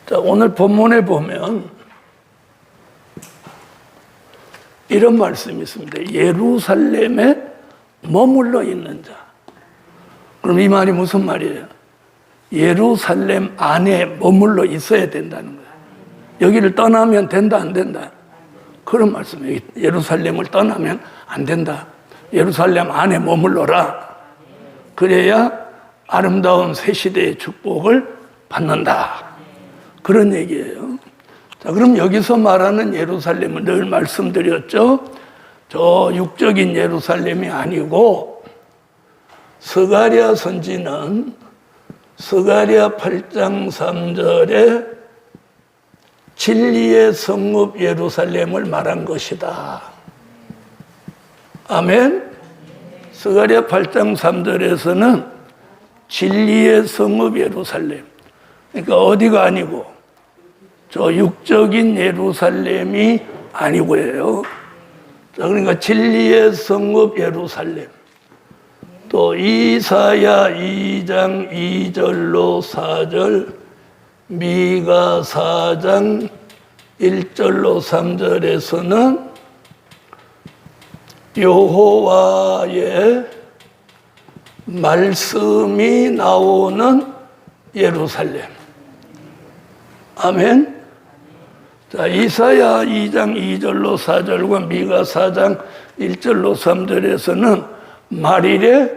자, 오늘 본문에 보면 이런 말씀이 있습니다. 예루살렘에 머물러 있는 자. 그럼 이 말이 무슨 말이에요? 예루살렘 안에 머물러 있어야 된다는 거예요. 여기를 떠나면 된다, 안 된다? 그런 말씀이에요. 예루살렘을 떠나면 안 된다. 예루살렘 안에 머물러라. 그래야 아름다운 새 시대의 축복을 받는다. 그런 얘기예요. 자, 그럼 여기서 말하는 예루살렘은 늘 말씀드렸죠. 저 육적인 예루살렘이 아니고 스가랴 선지는 스가랴 8장 3절에 진리의 성읍 예루살렘을 말한 것이다. 아멘. 스가랴 8장 3절에서는 진리의 성읍 예루살렘. 그러니까 어디가 아니고 저 육적인 예루살렘이 아니고요. 그러니까 진리의 성읍 예루살렘. 또 이사야 2장 2절로 4절, 미가 4장 1절로 3절에서는 여호와의 말씀이 나오는 예루살렘. 아멘. 자, 이사야 2장 2절로 4절과 미가 4장 1절로 3절에서는 말일에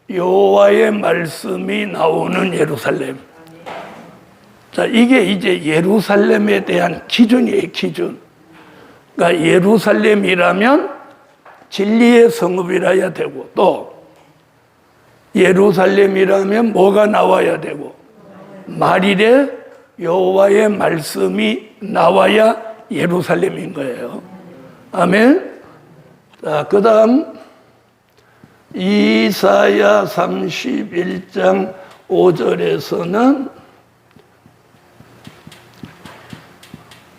여호와의 말씀이 나오는 예루살렘. 자, 이게 이제 예루살렘에 대한 기준이에요, 기준. 그러니까 예루살렘이라면 진리의 성읍이라야 되고, 또 예루살렘이라면 뭐가 나와야 되고, 말일에 여호와의 말씀이 나와야 예루살렘인 거예요. 아멘. 자, 그 다음 이사야 31장 5절에서는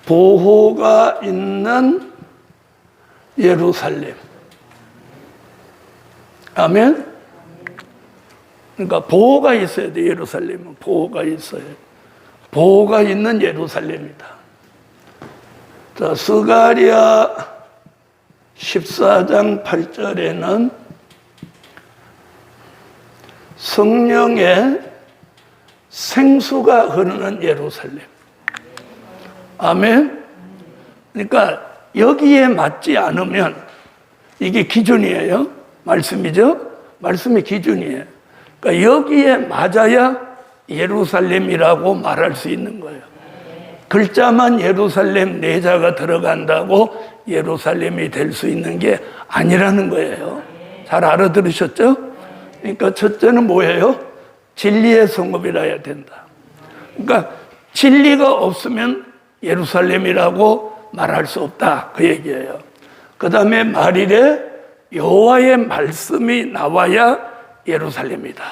보호가 있는 예루살렘. 아멘. 그러니까 보호가 있어야 돼. 예루살렘은 보호가 있어요. 보호가 있는 예루살렘이다. 자, 스가랴 14장 8절에는 성령의 생수가 흐르는 예루살렘. 아멘. 그러니까 여기에 맞지 않으면 이게 기준이에요. 말씀이죠. 말씀이 기준이에요. 그러니까 여기에 맞아야 예루살렘이라고 말할 수 있는 거예요. 글자만 예루살렘 내자가 들어간다고 예루살렘이 될 수 있는 게 아니라는 거예요. 잘 알아들으셨죠? 그러니까 첫째는 뭐예요? 진리의 성읍이라야 된다. 그러니까 진리가 없으면 예루살렘이라고 말할 수 없다. 그 얘기예요. 그 다음에 말일에 여호와의 말씀이 나와야 예루살렘이다.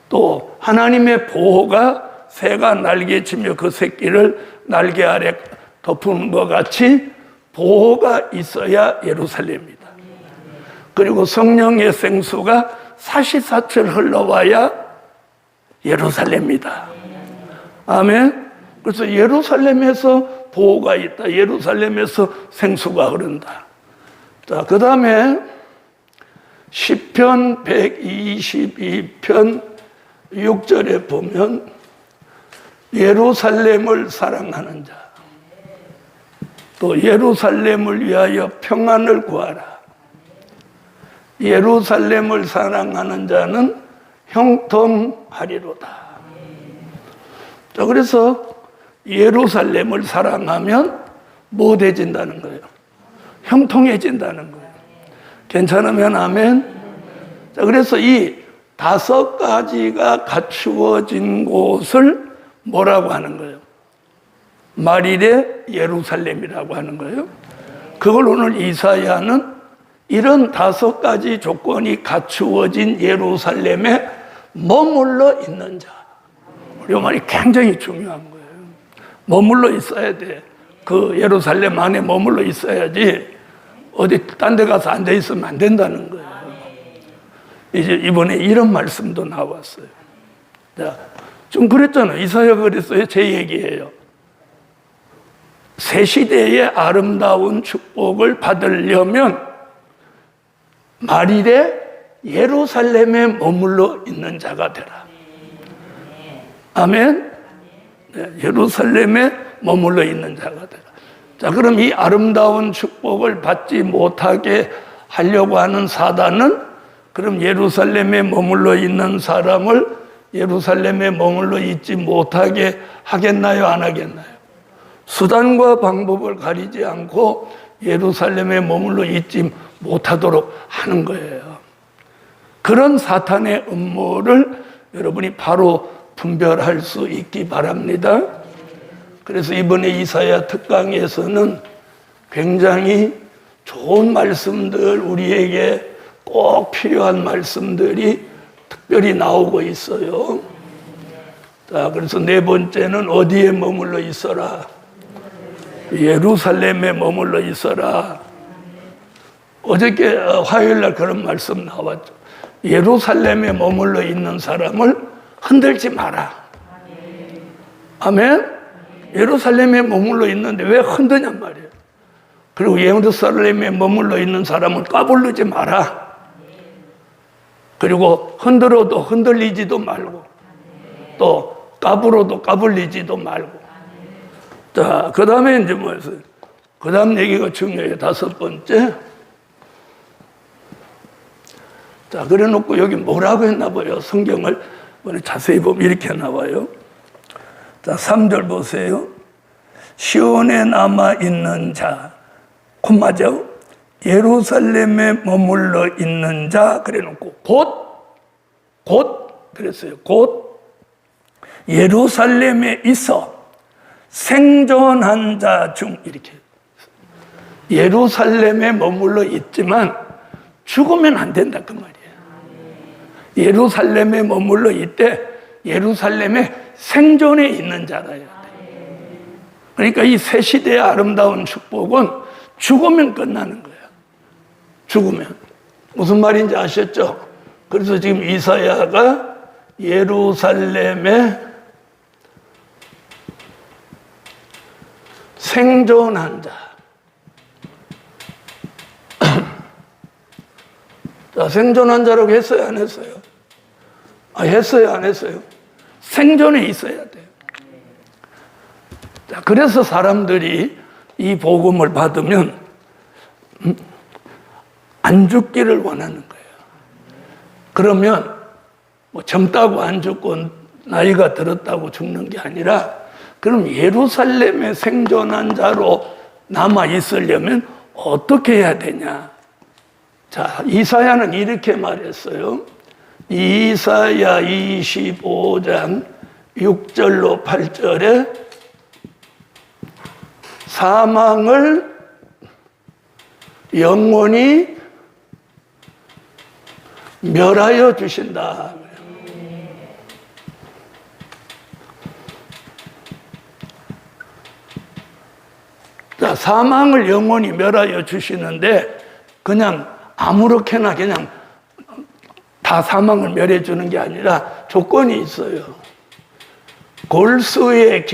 또 하나님의 보호가 새가 날개치며 그 새끼를 날개 아래 덮은 것 같이 보호가 있어야 예루살렘이다. 그리고 성령의 생수가 사시사철 흘러와야 예루살렘이다. 아멘. 그래서 예루살렘에서 보호가 있다. 예루살렘에서 생수가 흐른다. 자, 그 다음에 시편 122편 6절에 보면 예루살렘을 사랑하는 자, 또 예루살렘을 위하여 평안을 구하라. 예루살렘을 사랑하는 자는 형통하리로다. 자, 그래서 예루살렘을 사랑하면 뭐 돼진다는 거예요? 형통해진다는 거예요. 괜찮으면 아멘. 자, 그래서 이 5가지가 갖추어진 곳을 뭐라고 하는 거예요? 말일에 예루살렘이라고 하는 거예요. 그걸 오늘 이사야는 이런 5가지 조건이 갖추어진 예루살렘에 머물러 있는 자. 이 말이 굉장히 중요한 거예요. 머물러 있어야 돼. 그 예루살렘 안에 머물러 있어야지 어디 딴 데 가서 앉아 있으면 안 된다는 거예요. 이제 이번에 이런 말씀도 나왔어요. 자, 좀 그랬잖아요. 이사야가 그랬어요. 제 얘기예요. 새 시대의 아름다운 축복을 받으려면 말일에 예루살렘에 머물러 있는 자가 되라. 아멘. 네, 예루살렘에 머물러 있는 자가 되라. 자, 그럼 이 아름다운 축복을 받지 못하게 하려고 하는 사단은 그럼 예루살렘에 머물러 있는 사람을 예루살렘에 머물러 있지 못하게 하겠나요? 안 하겠나요? 수단과 방법을 가리지 않고 예루살렘에 머물러 있지 못하도록 하는 거예요. 그런 사탄의 음모를 여러분이 바로 분별할 수 있기 바랍니다. 그래서 이번에 이사야 특강에서는 굉장히 좋은 말씀들, 우리에게 꼭 필요한 말씀들이 특별히 나오고 있어요. 자, 그래서 네 번째는 어디에 머물러 있어라? 예루살렘에 머물러 있어라. 어저께 화요일 날 그런 말씀 나왔죠. 예루살렘에 머물러 있는 사람을 흔들지 마라. 아멘? 예루살렘에 머물러 있는데 왜 흔드냔 말이에요. 그리고 예루살렘에 머물러 있는 사람을 까불르지 마라. 그리고 흔들어도 흔들리지도 말고 또 까불어도 까불리지도 말고. 자, 그 다음에 이제 뭐였어요? 그 다음 얘기가 중요해요. 다섯 번째. 자, 그래 놓고 여기 뭐라고 했나 봐요. 성경을 자세히 보면 이렇게 나와요. 자, 3절 보세요. 시온에 남아있는 자, 콤마죠. 예루살렘에 머물러 있는 자, 그래 놓고 곧, 그랬어요. 곧 예루살렘에 있어 생존한 자 중, 이렇게. 예루살렘에 머물러 있지만 죽으면 안 된다, 그 말이에요. 예루살렘에 머물러 있대, 예루살렘에 생존해 있는 자라야 돼. 그러니까 이 새 시대의 아름다운 축복은 죽으면 끝나는 거예요. 죽으면. 무슨 말인지 아셨죠? 그래서 지금 이사야가 예루살렘에 생존한 자. 자, 생존한 자라고 했어요, 안 했어요? 했어요, 안 했어요? 생존에 있어야 돼요. 자, 그래서 사람들이 이 복음을 받으면 안 죽기를 원하는 거예요. 그러면 뭐 젊다고 안 죽고 나이가 들었다고 죽는 게 아니라, 그럼 예루살렘에 생존한 자로 남아 있으려면 어떻게 해야 되냐? 자, 이사야는 이렇게 말했어요. 이사야 25장 6절로 8절에 사망을 영원히 멸하여 주신다. 자, 사망을 영원히 멸하여 주시는데 그냥 아무렇게나 그냥 다 사망을 멸해 주는 게 아니라 조건이 있어요. 골수의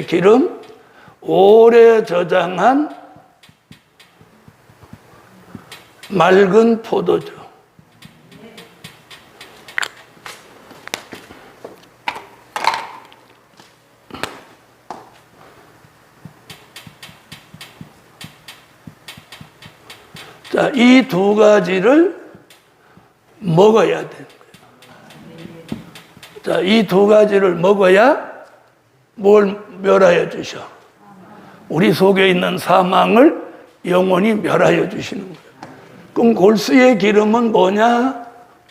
기름, 오래 저장한 맑은 포도주. 자, 이 두 가지를 먹어야 되는 거예요. 자, 이 두 가지를 먹어야 뭘 멸하여 주셔? 우리 속에 있는 사망을 영원히 멸하여 주시는 거예요. 그럼 골수의 기름은 뭐냐?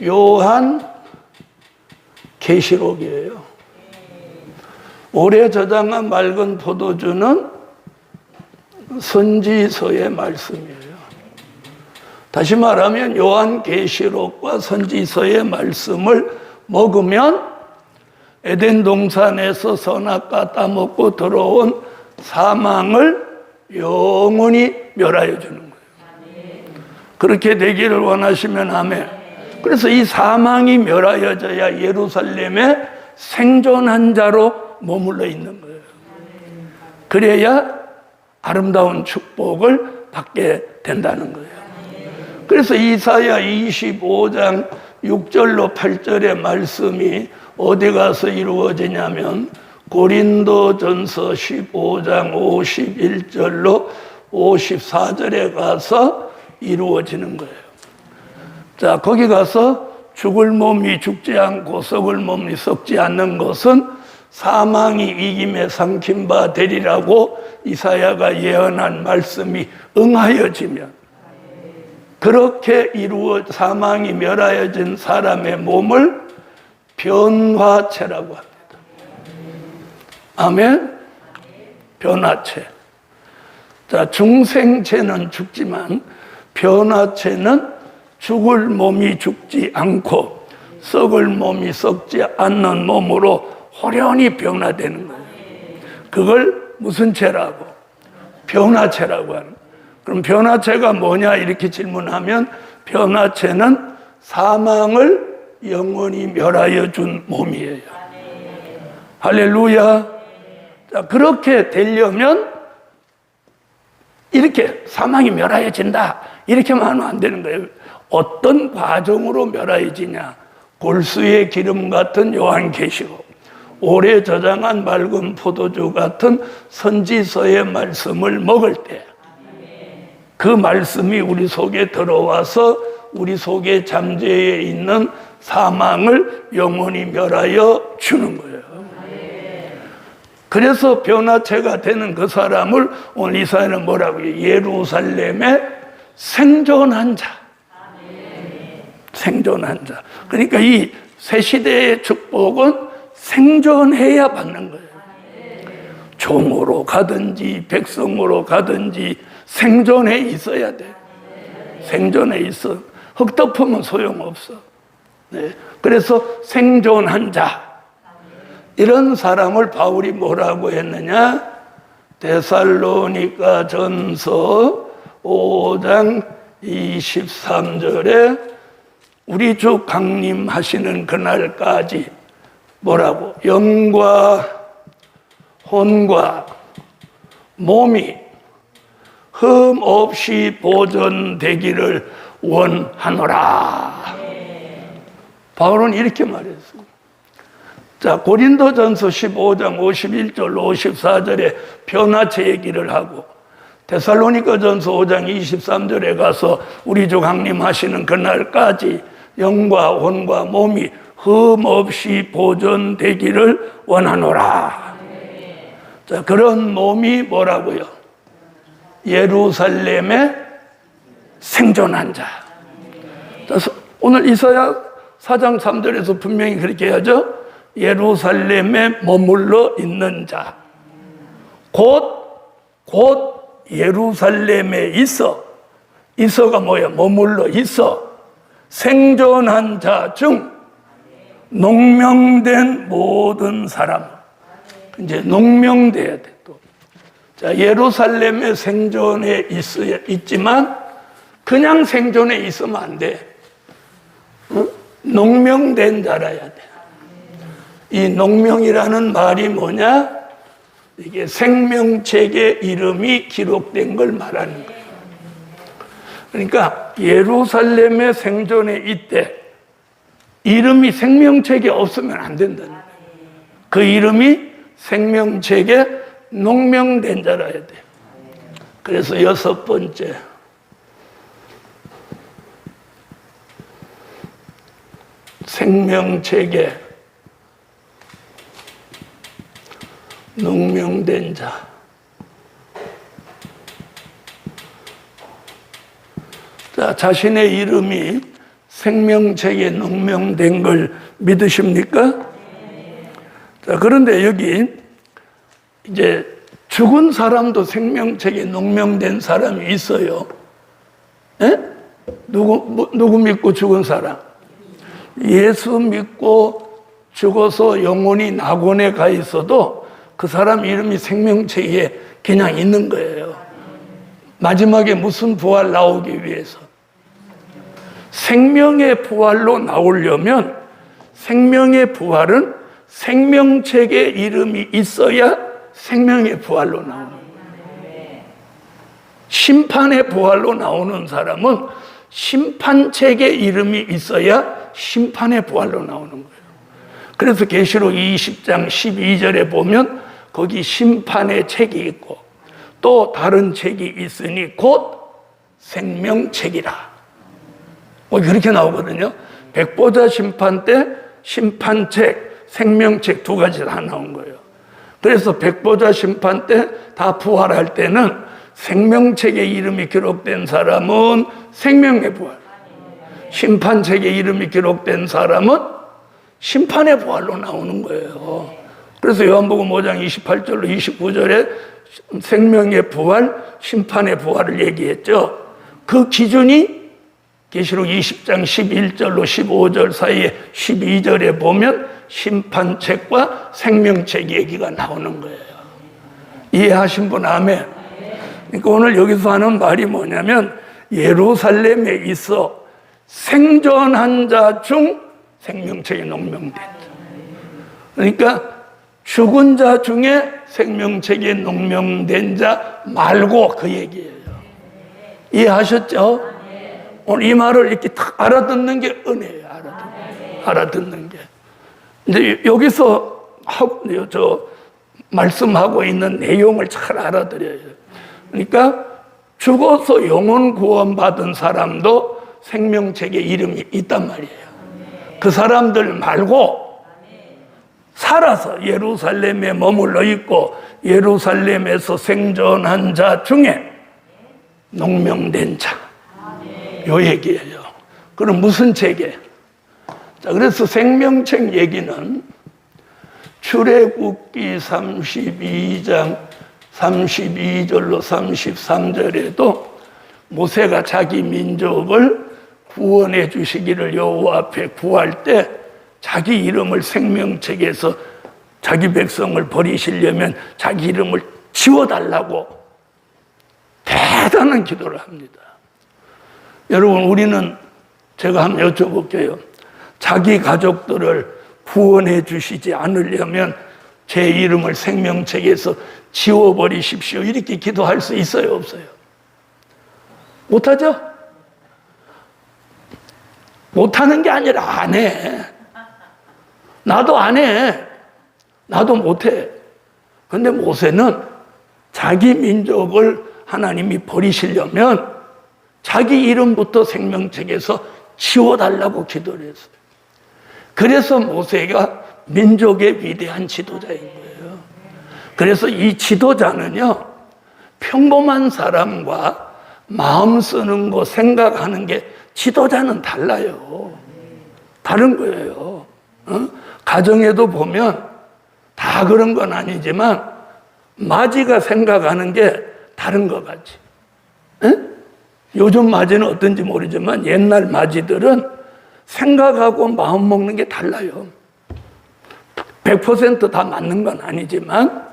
요한 계시록이에요. 오래 저장한 맑은 포도주는 선지서의 말씀이에요. 다시 말하면 요한 계시록과 선지서의 말씀을 먹으면 에덴 동산에서 선악과 따먹고 들어온 사망을 영원히 멸하여 주는 거예요. 그렇게 되기를 원하시면 아멘. 그래서 이 사망이 멸하여져야 예루살렘에 생존한 자로 머물러 있는 거예요. 그래야 아름다운 축복을 받게 된다는 거예요. 그래서 이사야 25장 6절로 8절의 말씀이 어디 가서 이루어지냐면 고린도전서 15장 51절로 54절에 가서 이루어지는 거예요. 자, 거기 가서 죽을 몸이 죽지 않고 썩을 몸이 썩지 않는 것은 사망이 이김에 삼킨 바 되리라고 이사야가 예언한 말씀이 응하여지면, 그렇게 사망이 멸하여진 사람의 몸을 변화체라고 합니다. 아멘? 변화체. 자, 중생체는 죽지만 변화체는 죽을 몸이 죽지 않고 썩을 몸이 썩지 않는 몸으로 호련히 변화되는 거예요. 그걸 무슨 체라고? 변화체라고 하는 거예요. 그럼 변화체가 뭐냐 이렇게 질문하면, 변화체는 사망을 영원히 멸하여 준 몸이에요. 할렐루야. 자, 그렇게 되려면 이렇게 사망이 멸하여진다 이렇게만 하면 안 되는 거예요. 어떤 과정으로 멸하여지냐? 골수의 기름 같은 요한계시록, 오래 저장한 맑은 포도주 같은 선지서의 말씀을 먹을 때 그 말씀이 우리 속에 들어와서 우리 속에 잠재해 있는 사망을 영원히 멸하여 주는 거예요. 그래서 변화체가 되는 그 사람을 오늘 이사야는 뭐라고 해요? 예루살렘에 생존한 자. 생존한 자. 그러니까 이 새 시대의 축복은 생존해야 받는 거예요. 종으로 가든지 백성으로 가든지 생존해 있어야 돼. 생존해 있어. 흙 덮으면 소용없어. 네. 그래서 생존한 자, 이런 사람을 바울이 뭐라고 했느냐? 데살로니가 전서 5장 23절에 우리 주 강림하시는 그날까지 뭐라고? 영과 혼과 몸이 흠 없이 보존되기를 원하노라. 바울은 이렇게 말했어요. 자, 고린도전서 15장 51절 54절에 변화체 얘기를 하고, 데살로니가전서 5장 23절에 가서 우리 주 강림하시는 그날까지 영과 혼과 몸이 흠 없이 보존되기를 원하노라. 자, 그런 몸이 뭐라고요? 예루살렘에 생존한 자. 오늘 이사야 4장 3절에서 분명히 그렇게 하죠. 예루살렘에 머물러 있는 자. 곧 예루살렘에 있어가 뭐야? 머물러 있어. 생존한 자 중 농명된 모든 사람. 이제 농명돼야 돼, 또. 자, 예루살렘에 생존해 있지만 그냥 생존해 있으면 안 돼. 응? 농명된 자라야 돼. 이 농명이라는 말이 뭐냐? 이게 생명책의 이름이 기록된 걸 말하는 거예요. 그러니까 예루살렘에 생존해 있대. 이름이 생명책에 없으면 안 된다는 거예요. 그 이름이 생명책에 농명된 자라야 돼요. 그래서 6번째, 생명책에 농명된 자. 자, 자신의 이름이 생명책에 농명된 걸 믿으십니까? 자, 그런데 여기 이제 죽은 사람도 생명책에 농명된 사람이 있어요. 에? 누구 믿고 죽은 사람? 예수 믿고 죽어서 영혼이 낙원에 가 있어도 그 사람 이름이 생명책에 그냥 있는 거예요. 마지막에 무슨 부활 나오기 위해서. 생명의 부활로 나오려면 생명의 부활은 생명책의 이름이 있어야 생명의 부활로 나오는 거예요. 심판의 부활로 나오는 사람은 심판책의 이름이 있어야 심판의 부활로 나오는 거예요. 그래서 계시록 20장 12절에 보면 거기 심판의 책이 있고 또 다른 책이 있으니 곧 생명책이라. 그렇게 나오거든요. 백보자 심판 때 심판책, 생명책 두 가지 다 나온 거예요. 그래서 백보자 심판 때 다 부활할 때는 생명책의 이름이 기록된 사람은 생명의 부활, 심판책의 이름이 기록된 사람은 심판의 부활로 나오는 거예요. 그래서 요한복음 5장 28절로 29절에 생명의 부활, 심판의 부활을 얘기했죠. 그 기준이 계시록 20장 11절로 15절 사이에 12절에 보면 심판책과 생명책 얘기가 나오는 거예요. 이해하신 분 아멘. 그러니까 오늘 여기서 하는 말이 뭐냐면 예루살렘에 있어 생존한 자 중 생명책이 농명됐다. 그러니까 죽은 자 중에 생명책이 농명된 자 말고 그 얘기예요. 이해하셨죠? 오늘 이 말을 이렇게 딱 알아듣는 게 은혜예요. 알아듣는 게. 이제 여기서 말씀하고 있는 내용을 잘 알아들여요. 그러니까 죽어서 영혼 구원받은 사람도 생명책에 이름이 있단 말이에요. 그 사람들 말고 살아서 예루살렘에 머물러 있고 예루살렘에서 생존한 자 중에 농명된 자, 요 얘기예요. 그럼 무슨 책에? 자, 그래서 생명책 얘기는 출애굽기 32장 32절로 33절에도 모세가 자기 민족을 구원해 주시기를 여호와 앞에 구할 때 자기 이름을 생명책에서 자기 백성을 버리시려면 자기 이름을 지워달라고 대단한 기도를 합니다. 여러분, 우리는 제가 한번 여쭤볼게요. 자기 가족들을 구원해 주시지 않으려면 제 이름을 생명책에서 지워버리십시오. 이렇게 기도할 수 있어요, 없어요? 못하죠? 못하는 게 아니라 안 해. 나도 안 해. 나도 못해. 근데 모세는 자기 민족을 하나님이 버리시려면 자기 이름부터 생명책에서 지워달라고 기도를 했어요. 그래서 모세가 민족의 위대한 지도자인 거예요. 그래서 이 지도자는요, 평범한 사람과 마음 쓰는 거, 생각하는 게 지도자는 달라요. 다른 거예요. 가정에도 보면 다 그런 건 아니지만 마지가 생각하는 게 다른 것 같지. 요즘 마지는 어떤지 모르지만 옛날 마지들은 생각하고 마음 먹는 게 달라요. 100% 다 맞는 건 아니지만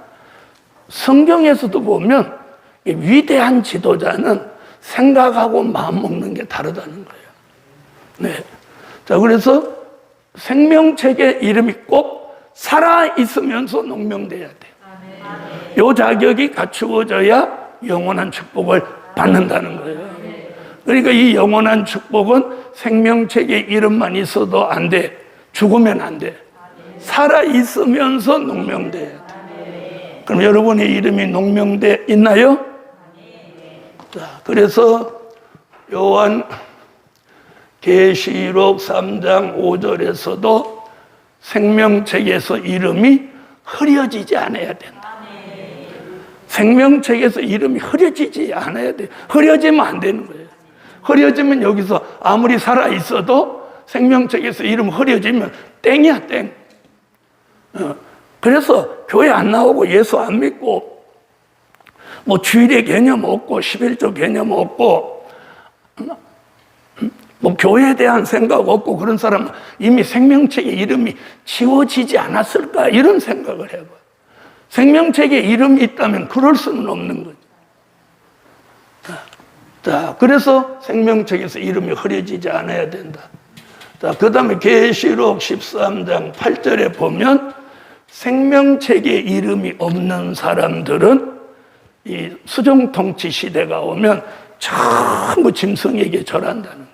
성경에서도 보면 위대한 지도자는 생각하고 마음 먹는 게 다르다는 거예요. 네. 자, 그래서 생명책의 이름이 꼭 살아있으면서 농명돼야 돼요. 요 자격이 갖추어져야 영원한 축복을 받는다는 거예요. 그러니까 이 영원한 축복은 생명책의 이름만 있어도 안 돼. 죽으면 안 돼. 살아있으면서 농명돼야 돼. 그럼 여러분의 이름이 농명돼 있나요? 자, 그래서 요한 계시록 3장 5절에서도 생명책에서 이름이 흐려지지 않아야 된다. 생명책에서 이름이 흐려지지 않아야 돼. 흐려지면 안 되는 거예요. 흐려지면 여기서 아무리 살아있어도 생명책에서 이름 흐려지면 땡이야, 땡. 그래서 교회 안 나오고 예수 안 믿고 뭐 주일의 개념 없고 11조 개념 없고 뭐 교회에 대한 생각 없고 그런 사람은 이미 생명책의 이름이 지워지지 않았을까 이런 생각을 해봐. 생명책에 이름이 있다면 그럴 수는 없는 거죠. 자, 그래서 생명책에서 이름이 흐려지지 않아야 된다. 자, 그 다음에 계시록 13장 8절에 보면 생명책에 이름이 없는 사람들은 이 수정통치 시대가 오면 전부 짐승에게 절한다는 거예요.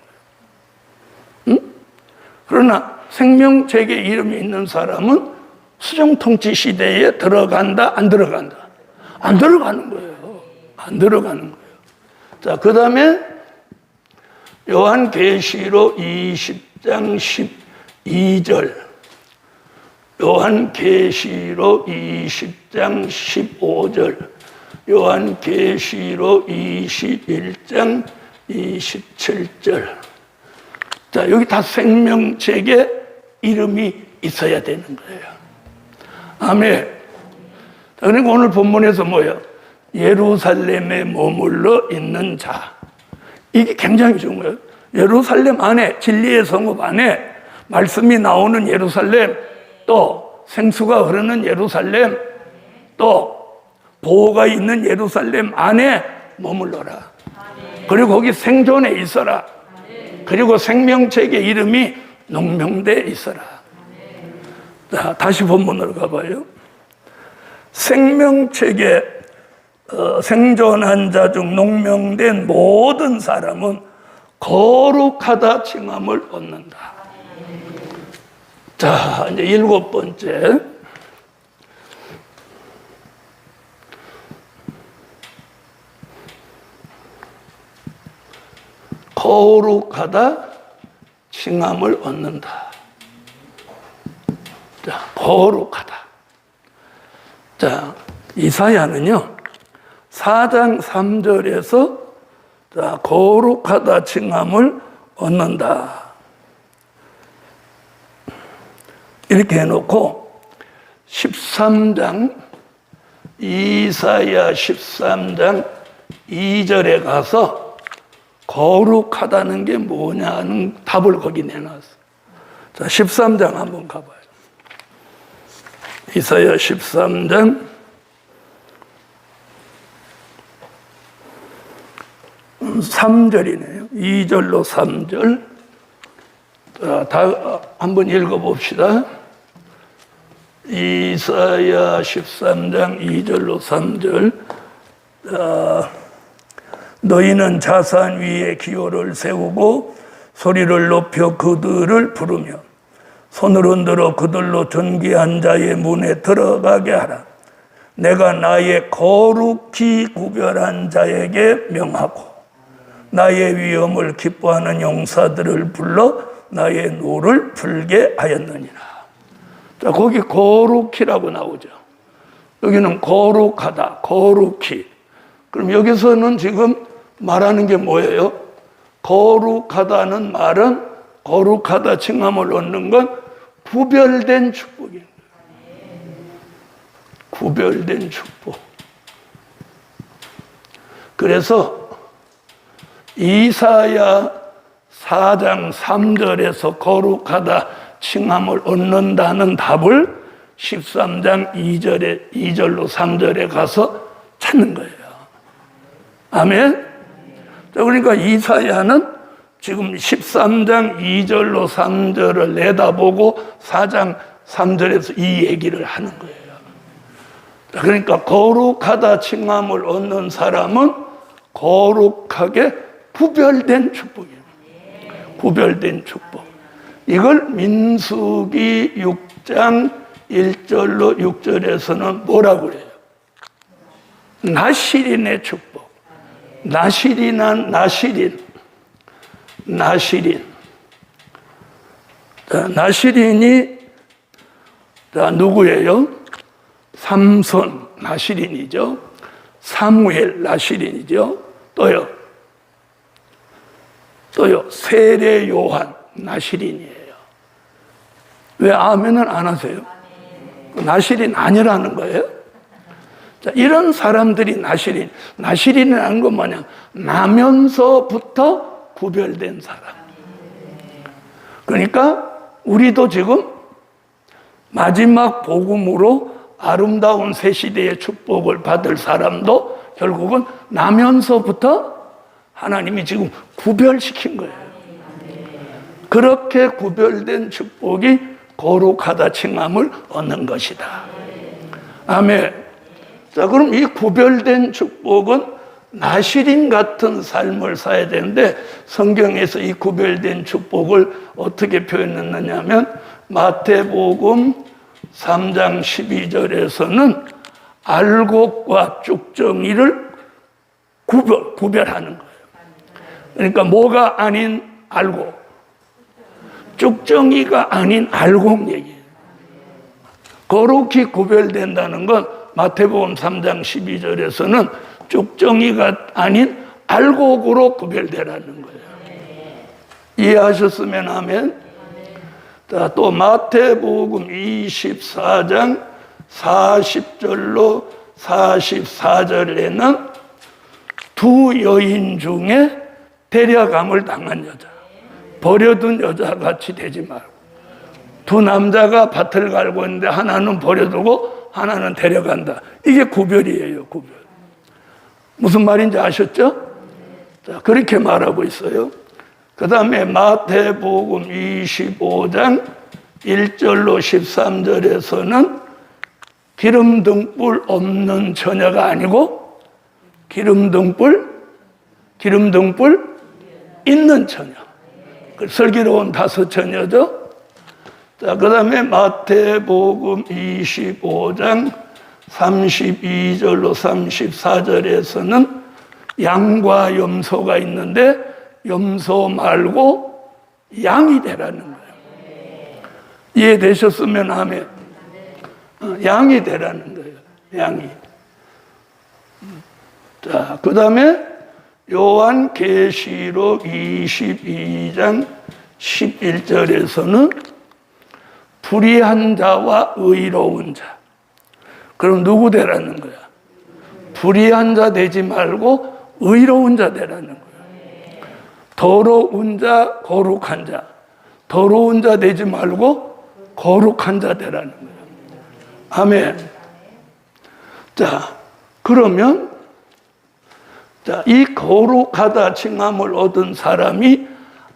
응? 그러나 생명책에 이름이 있는 사람은 수정통치 시대에 들어간다, 안 들어간다? 안 들어가는 거예요. 안 들어가는 거예요. 자, 그 다음에 요한계시록 20장 12절, 요한계시록 20장 15절, 요한계시록 21장 27절. 자, 여기 다 생명책에 이름이 있어야 되는 거예요. 아멘. 그러니까 오늘 본문에서 뭐예요? 예루살렘에 머물러 있는 자. 이게 굉장히 중요해요. 예루살렘 안에, 진리의 성읍 안에 말씀이 나오는 예루살렘, 또 생수가 흐르는 예루살렘, 또 보호가 있는 예루살렘 안에 머물러라. 그리고 거기 생존에 있어라. 그리고 생명책에 이름이 농명돼 있어라. 자, 다시 본문으로 가봐요. 생명책에 생존한 자 중 농명된 모든 사람은 거룩하다 칭함을 얻는다. 자, 이제 7번째. 거룩하다 칭함을 얻는다. 자, 거룩하다. 자, 이사야는요, 4장 3절에서 자, 거룩하다 칭함을 얻는다. 이렇게 해놓고 13장, 이사야 13장 2절에 가서 거룩하다는 게 뭐냐는 답을 거기 내놨어. 자, 13장 한번 가봐요. 이사야 13장 3절이네요. 2절로 3절. 자, 다 한번 읽어봅시다. 이사야 13장 2절로 3절. 너희는 자산 위에 기호를 세우고 소리를 높여 그들을 부르며 손을 흔들어 그들로 존귀한 자의 문에 들어가게 하라. 내가 나의 거룩히 구별한 자에게 명하고 나의 위엄을 기뻐하는 용사들을 불러 나의 노를 풀게 하였느니라. 자, 거기 거룩히라고 나오죠. 여기는 거룩하다, 거룩히. 그럼 여기서는 지금 말하는 게 뭐예요? 거룩하다는 말은, 거룩하다 칭함을 얻는 건 구별된 축복이에요. 구별된 축복. 그래서 이사야 4장 3절에서 거룩하다 칭함을 얻는다는 답을 13장 2절로 3절에 가서 찾는 거예요. 아멘? 그러니까 이사야는 지금 13장 2절로 3절을 내다보고 4장 3절에서 이 얘기를 하는 거예요. 그러니까 거룩하다 칭함을 얻는 사람은 거룩하게 구별된 축복이에요. 구별된 축복. 이걸 민수기 6장 1절로 6절에서는 뭐라고 그래요? 나실인의 축복. 나실인한 나실인. 나실인. 자, 나실인이 자, 누구예요? 삼손 나실인이죠. 사무엘 나실인이죠. 또요. 세례 요한 나실인이에요. 왜 아멘은 안 하세요? 나실인 아니라는 거예요. 자, 이런 사람들이 나실인이라는 건 뭐냐? 나면서부터 구별된 사람. 그러니까 우리도 지금 마지막 복음으로 아름다운 새 시대의 축복을 받을 사람도 결국은 나면서부터 하나님이 지금 구별시킨 거예요. 그렇게 구별된 축복이 거룩하다 칭함을 얻는 것이다. 아멘. 자, 그럼 이 구별된 축복은 나시린 같은 삶을 살아야 되는데, 성경에서 이 구별된 축복을 어떻게 표현했느냐 하면, 마태복음 3장 12절에서는 알곡과 쭉정이를 구별하는 거예요. 그러니까 뭐가 아닌 알곡, 쭉정이가 아닌 알곡 얘기예요. 거룩히 구별된다는 건 마태복음 3장 12절에서는 쭉정이가 아닌 알곡으로 구별되라는 거예요. 이해하셨으면 하면. 자, 또 마태복음 24장 40절로 44절에는 두 여인 중에 데려감을 당한 여자, 버려둔 여자같이 되지 말고, 두 남자가 밭을 갈고 있는데 하나는 버려두고 하나는 데려간다. 이게 구별이에요, 구별. 무슨 말인지 아셨죠? 자, 그렇게 말하고 있어요. 그 다음에 마태복음 25장 1절로 13절에서는 기름등불 없는 처녀가 아니고 기름등불 있는 처녀. 슬기로운 다섯 처녀죠. 자, 그 다음에 마태복음 25장 32절로 34절에서는 양과 염소가 있는데 염소 말고 양이 되라는 거예요. 이해되셨으면 하면 양이 되라는 거예요. 양이. 자, 그 다음에 요한계시록 22장 11절에서는 불의한 자와 의로운 자. 그럼 누구 되라는 거야? 불의한 자 되지 말고 의로운 자 되라는 거야. 더러운 자, 거룩한 자. 더러운 자 되지 말고 거룩한 자 되라는 거야. 아멘. 자, 그러면 이 거룩하다 칭함을 얻은 사람이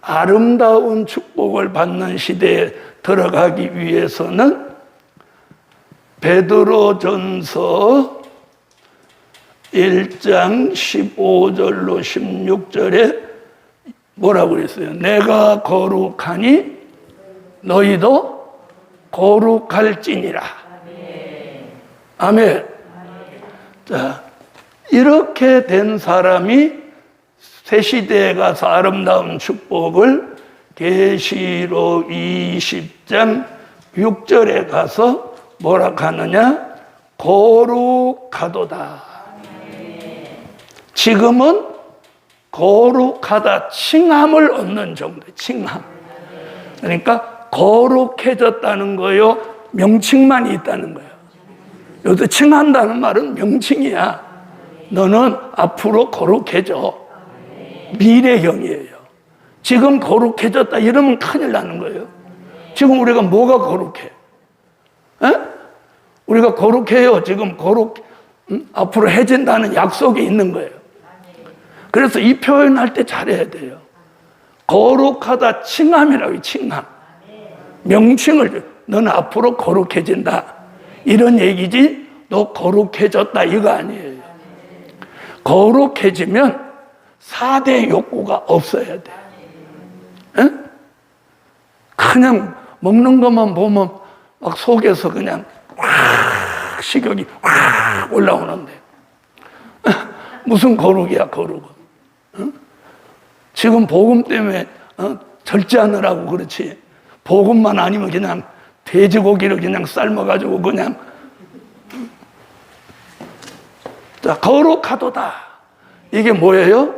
아름다운 축복을 받는 시대에 들어가기 위해서는 베드로전서 1장 15절로 16절에 뭐라고 그랬어요? 내가 거룩하니 너희도 거룩할지니라. 아멘. 자, 이렇게 된 사람이 새 시대에 가서 아름다운 축복을 계시록 20장 6절에 가서 뭐라 하느냐? 거룩하도다. 지금은 거룩하다 칭함을 얻는 정도. 칭함. 그러니까 거룩해졌다는 거요, 명칭만 있다는 거예요. 여기서 칭한다는 말은 명칭이야. 너는 앞으로 거룩해져. 미래형이에요. 지금 거룩해졌다 이러면 큰일 나는 거예요. 지금 우리가 뭐가 거룩해? 에? 우리가 거룩해요. 지금 앞으로 해진다는 약속이 있는 거예요. 그래서 이 표현할 때 잘해야 돼요. 거룩하다 칭함이라고. 칭함. 명칭을 너는 앞으로 거룩해진다 이런 얘기지, 너 거룩해졌다 이거 아니에요. 거룩해지면 4대 욕구가 없어야 돼. 에? 그냥 먹는 것만 보면 막 속에서 그냥 확 식욕이 확 올라오는데 무슨 거룩이야, 거룩은. 지금 복음 때문에 절제하느라고 그렇지, 복음만 아니면 그냥 돼지고기를 그냥 삶아가지고 그냥. 자, 거룩하도다. 이게 뭐예요?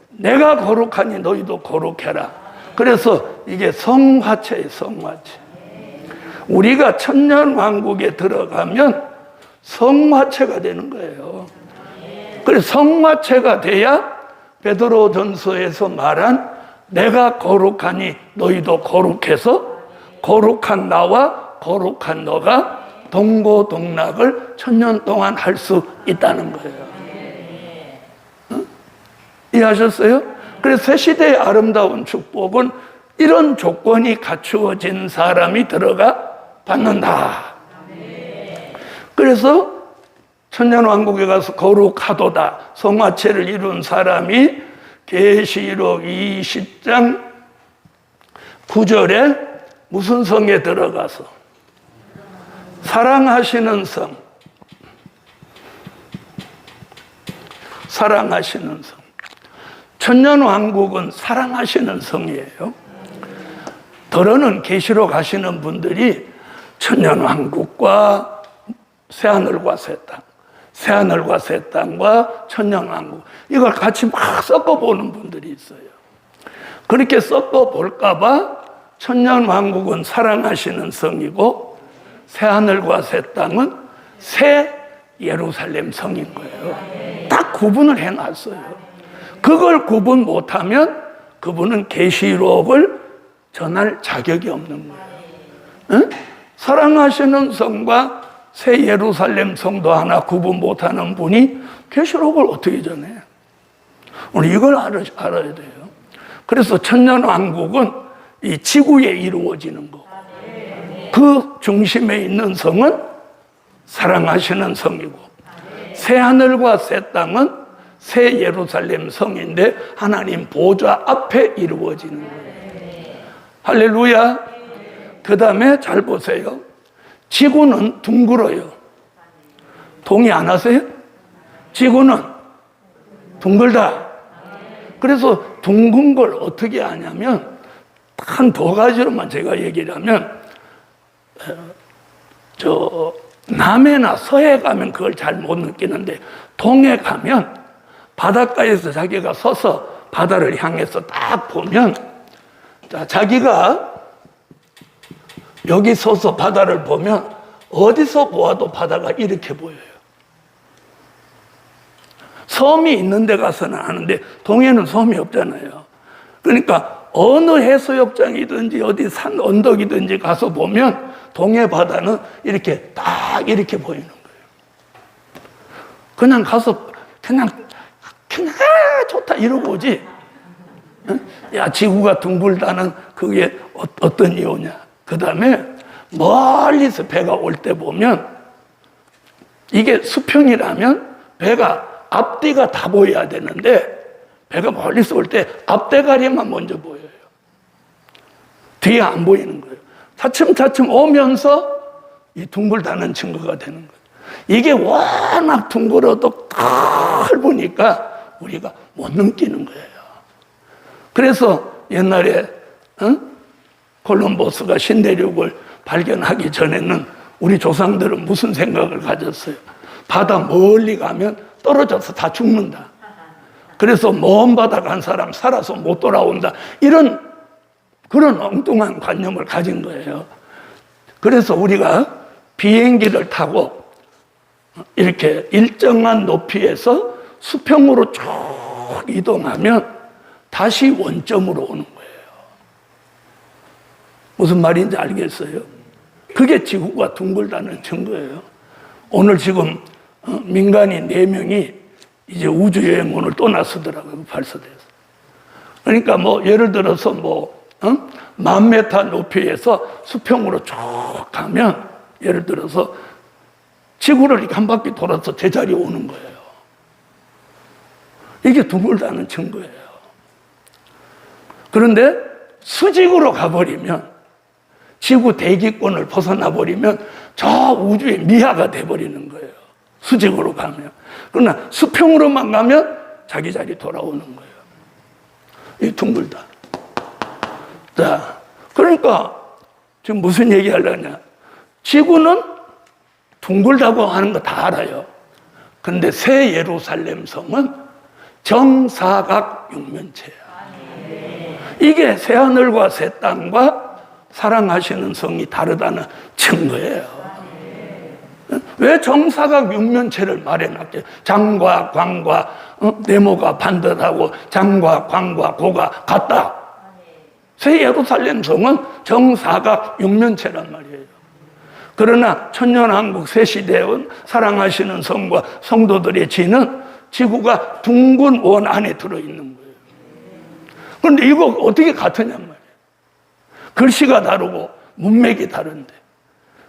내가 거룩하니 너희도 거룩해라. 그래서 이게 성화체예요, 성화체. 우리가 천년왕국에 들어가면 성화체가 되는 거예요. 그래서 성화체가 돼야 베드로전서에서 말한 내가 거룩하니 너희도 거룩해서 거룩한 나와 거룩한 너가 동고동락을 천년 동안 할 수 있다는 거예요. 이해하셨어요? 그래서 새 시대의 아름다운 축복은 이런 조건이 갖추어진 사람이 들어가 받는다. 그래서 천년왕국에 가서 거룩하도다 성화체를 이룬 사람이 계시록 20장 9절에 무슨 성에 들어가서 사랑하시는 성, 사랑하시는 성. 천년왕국은 사랑하시는 성이에요. 더러는 계시록 하시는 분들이 천년왕국과 새하늘과 새 땅, 새하늘과 새 땅과 천년왕국 이걸 같이 막 섞어보는 분들이 있어요. 그렇게 섞어볼까봐 천년왕국은 사랑하시는 성이고 새하늘과 새 땅은 새 예루살렘 성인 거예요. 딱 구분을 해놨어요. 그걸 구분 못하면 그분은 계시록을 전할 자격이 없는 거예요. 응? 사랑하시는 성과 새 예루살렘 성도 하나 구분 못하는 분이 계시록을 어떻게 전해요? 우리 이걸 알아야 돼요. 그래서 천년왕국은 이 지구에 이루어지는 거고 그 중심에 있는 성은 사랑하시는 성이고 새하늘과 새 땅은 새 예루살렘 성인데 하나님 보좌 앞에 이루어지는 거예요. 할렐루야. 그 다음에 잘 보세요. 지구는 둥글어요. 동의 안 하세요? 지구는 둥글다. 그래서 둥근 걸 어떻게 아냐면 한 두 가지로만 제가 얘기를 하면 남해나 서해 가면 그걸 잘 못 느끼는데 동해 가면 바닷가에서 자기가 서서 바다를 향해서 딱 보면 자기가 여기 서서 바다를 보면 어디서 보아도 바다가 이렇게 보여요. 섬이 있는 데 가서는 아는데 동해는 섬이 없잖아요. 그러니까 어느 해수욕장이든지 어디 산 언덕이든지 가서 보면 동해 바다는 이렇게 딱 이렇게 보이는 거예요. 그냥 가서 그냥 좋다 이러고 오지. 야, 지구가 둥글다는 그게 어떤 이유냐. 그 다음에 멀리서 배가 올 때 보면 이게 수평이라면 배가 앞뒤가 다 보여야 되는데 배가 멀리서 올 때 앞대가리만 먼저 보여요. 뒤에 안 보이는 거예요. 차츰차츰 오면서 이 둥글다는 증거가 되는 거예요. 이게 워낙 둥글어도 넓으니까 우리가 못 느끼는 거예요. 그래서 옛날에 콜럼버스가 신대륙을 발견하기 전에는 우리 조상들은 무슨 생각을 가졌어요? 바다 멀리 가면 떨어져서 다 죽는다. 그래서 먼 바다 간 사람 살아서 못 돌아온다. 그런 엉뚱한 관념을 가진 거예요. 그래서 우리가 비행기를 타고 이렇게 일정한 높이에서 수평으로 쭉 이동하면 다시 원점으로 오는 거예요. 무슨 말인지 알겠어요? 그게 지구가 둥글다는 증거예요. 오늘 지금 민간인 4명이 이제 우주여행 오늘 또 나서더라고요. 발사돼서. 그러니까 예를 들어서 10,000m 높이에서 수평으로 쭉 가면 예를 들어서 지구를 이렇게 한 바퀴 돌아서 제자리에 오는 거예요. 이게 둥글다는 증거예요. 그런데 수직으로 가버리면 지구 대기권을 벗어나 버리면 저 우주의 미하가 돼버리는 거예요. 수직으로 가면. 그러나 수평으로만 가면 자기 자리 돌아오는 거예요. 이 둥글다. 자, 그러니까 지금 무슨 얘기 하려냐. 지구는 둥글다고 하는 거 다 알아요. 근데 새 예루살렘 성은 정사각 육면체야. 이게 새하늘과 새 땅과 사랑하시는 성이 다르다는 증거예요. 왜 정사각 육면체를 말해놨게? 장과 광과 네모가 반듯하고 장과 광과 고가 같다. 새 예루살렘 성은 정사각 육면체란 말이에요. 그러나 천년왕국 새 시대의 사랑하시는 성과 성도들의 지는 지구가 둥근 원 안에 들어있는 거예요. 그런데 이거 어떻게 같으냔 말이에요. 글씨가 다르고 문맥이 다른데.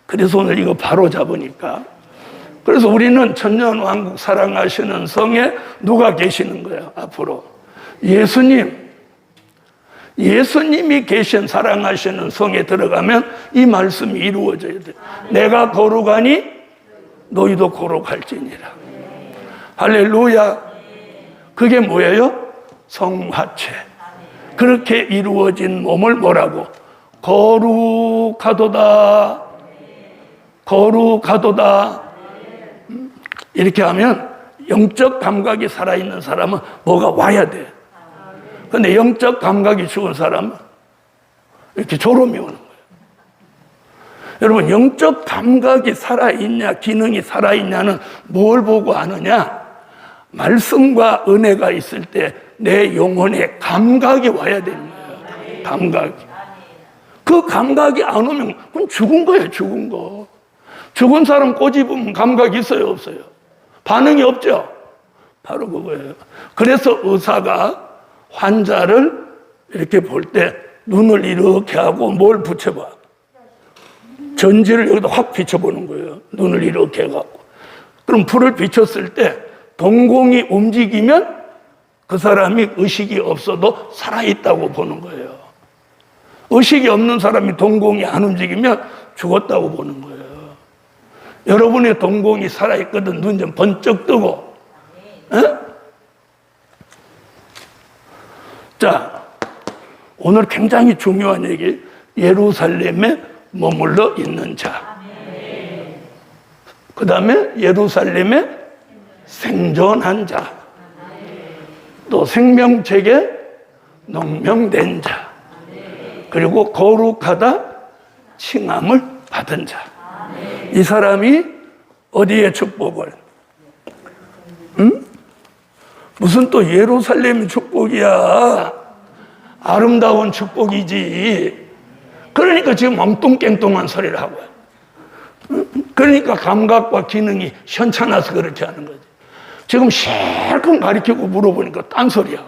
그래서 오늘 이거 바로 잡으니까. 그래서 우리는 천년왕국 사랑하시는 성에 누가 계시는 거예요, 앞으로? 예수님이 계신 사랑하시는 성에 들어가면 이 말씀이 이루어져야 돼요. 내가 거룩하니 너희도 거룩할지니라. 할렐루야. 그게 뭐예요? 성화체. 그렇게 이루어진 몸을 뭐라고? 거룩하도다. 거룩하도다. 이렇게 하면 영적 감각이 살아있는 사람은 뭐가 와야 돼. 근데 영적 감각이 죽은 사람은 이렇게 졸음이 오는 거예요. 여러분, 영적 감각이 살아있냐, 기능이 살아있냐는 뭘 보고 아느냐? 말씀과 은혜가 있을 때 내 영혼에 감각이 와야 되는 거예요. 감각이. 그 감각이 안 오면 그건 죽은 거예요, 죽은 거. 죽은 사람 꼬집으면 감각이 있어요, 없어요? 반응이 없죠? 바로 그거예요. 그래서 의사가 환자를 이렇게 볼 때 눈을 이렇게 하고 뭘 붙여봐? 전지를 여기다 확 비춰보는 거예요. 눈을 이렇게 해갖고. 그럼 불을 비췄을 때 동공이 움직이면 그 사람이 의식이 없어도 살아있다고 보는 거예요. 의식이 없는 사람이 동공이 안 움직이면 죽었다고 보는 거예요. 여러분의 동공이 살아있거든. 눈 좀 번쩍 뜨고. 에? 자, 오늘 굉장히 중요한 얘기. 예루살렘에 머물러 있는 자. 그 다음에 예루살렘에 생존한 자. 또 생명책에 농명된 자. 그리고 거룩하다 칭함을 받은 자. 이 사람이 어디에 축복을? 응? 무슨 또 예루살렘 축복이야. 아름다운 축복이지. 그러니까 지금 엉뚱깽뚱한 소리를 하고. 그러니까 감각과 기능이 현찮아서 그렇게 하는 거지. 지금 실컷 가르치고 물어보니까 딴소리야.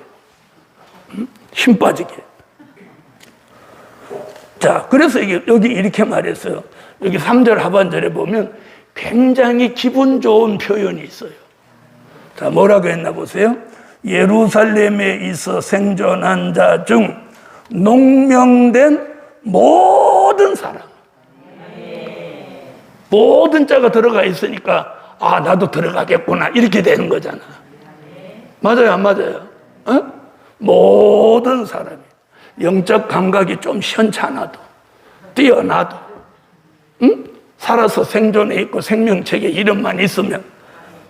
힘 빠지게. 자, 그래서 여기 이렇게 말했어요. 여기 3절 하반절에 보면 굉장히 기분 좋은 표현이 있어요. 자, 뭐라고 했나 보세요. 예루살렘에 있어 생존한 자 중 농명된 모든 사람. 모든 자가 들어가 있으니까 아, 나도 들어가겠구나 이렇게 되는 거잖아. 맞아요, 안 맞아요? 어? 모든 사람이 영적 감각이 좀 현찮아도 뛰어나도 응? 살아서 생존해 있고 생명책에 이름만 있으면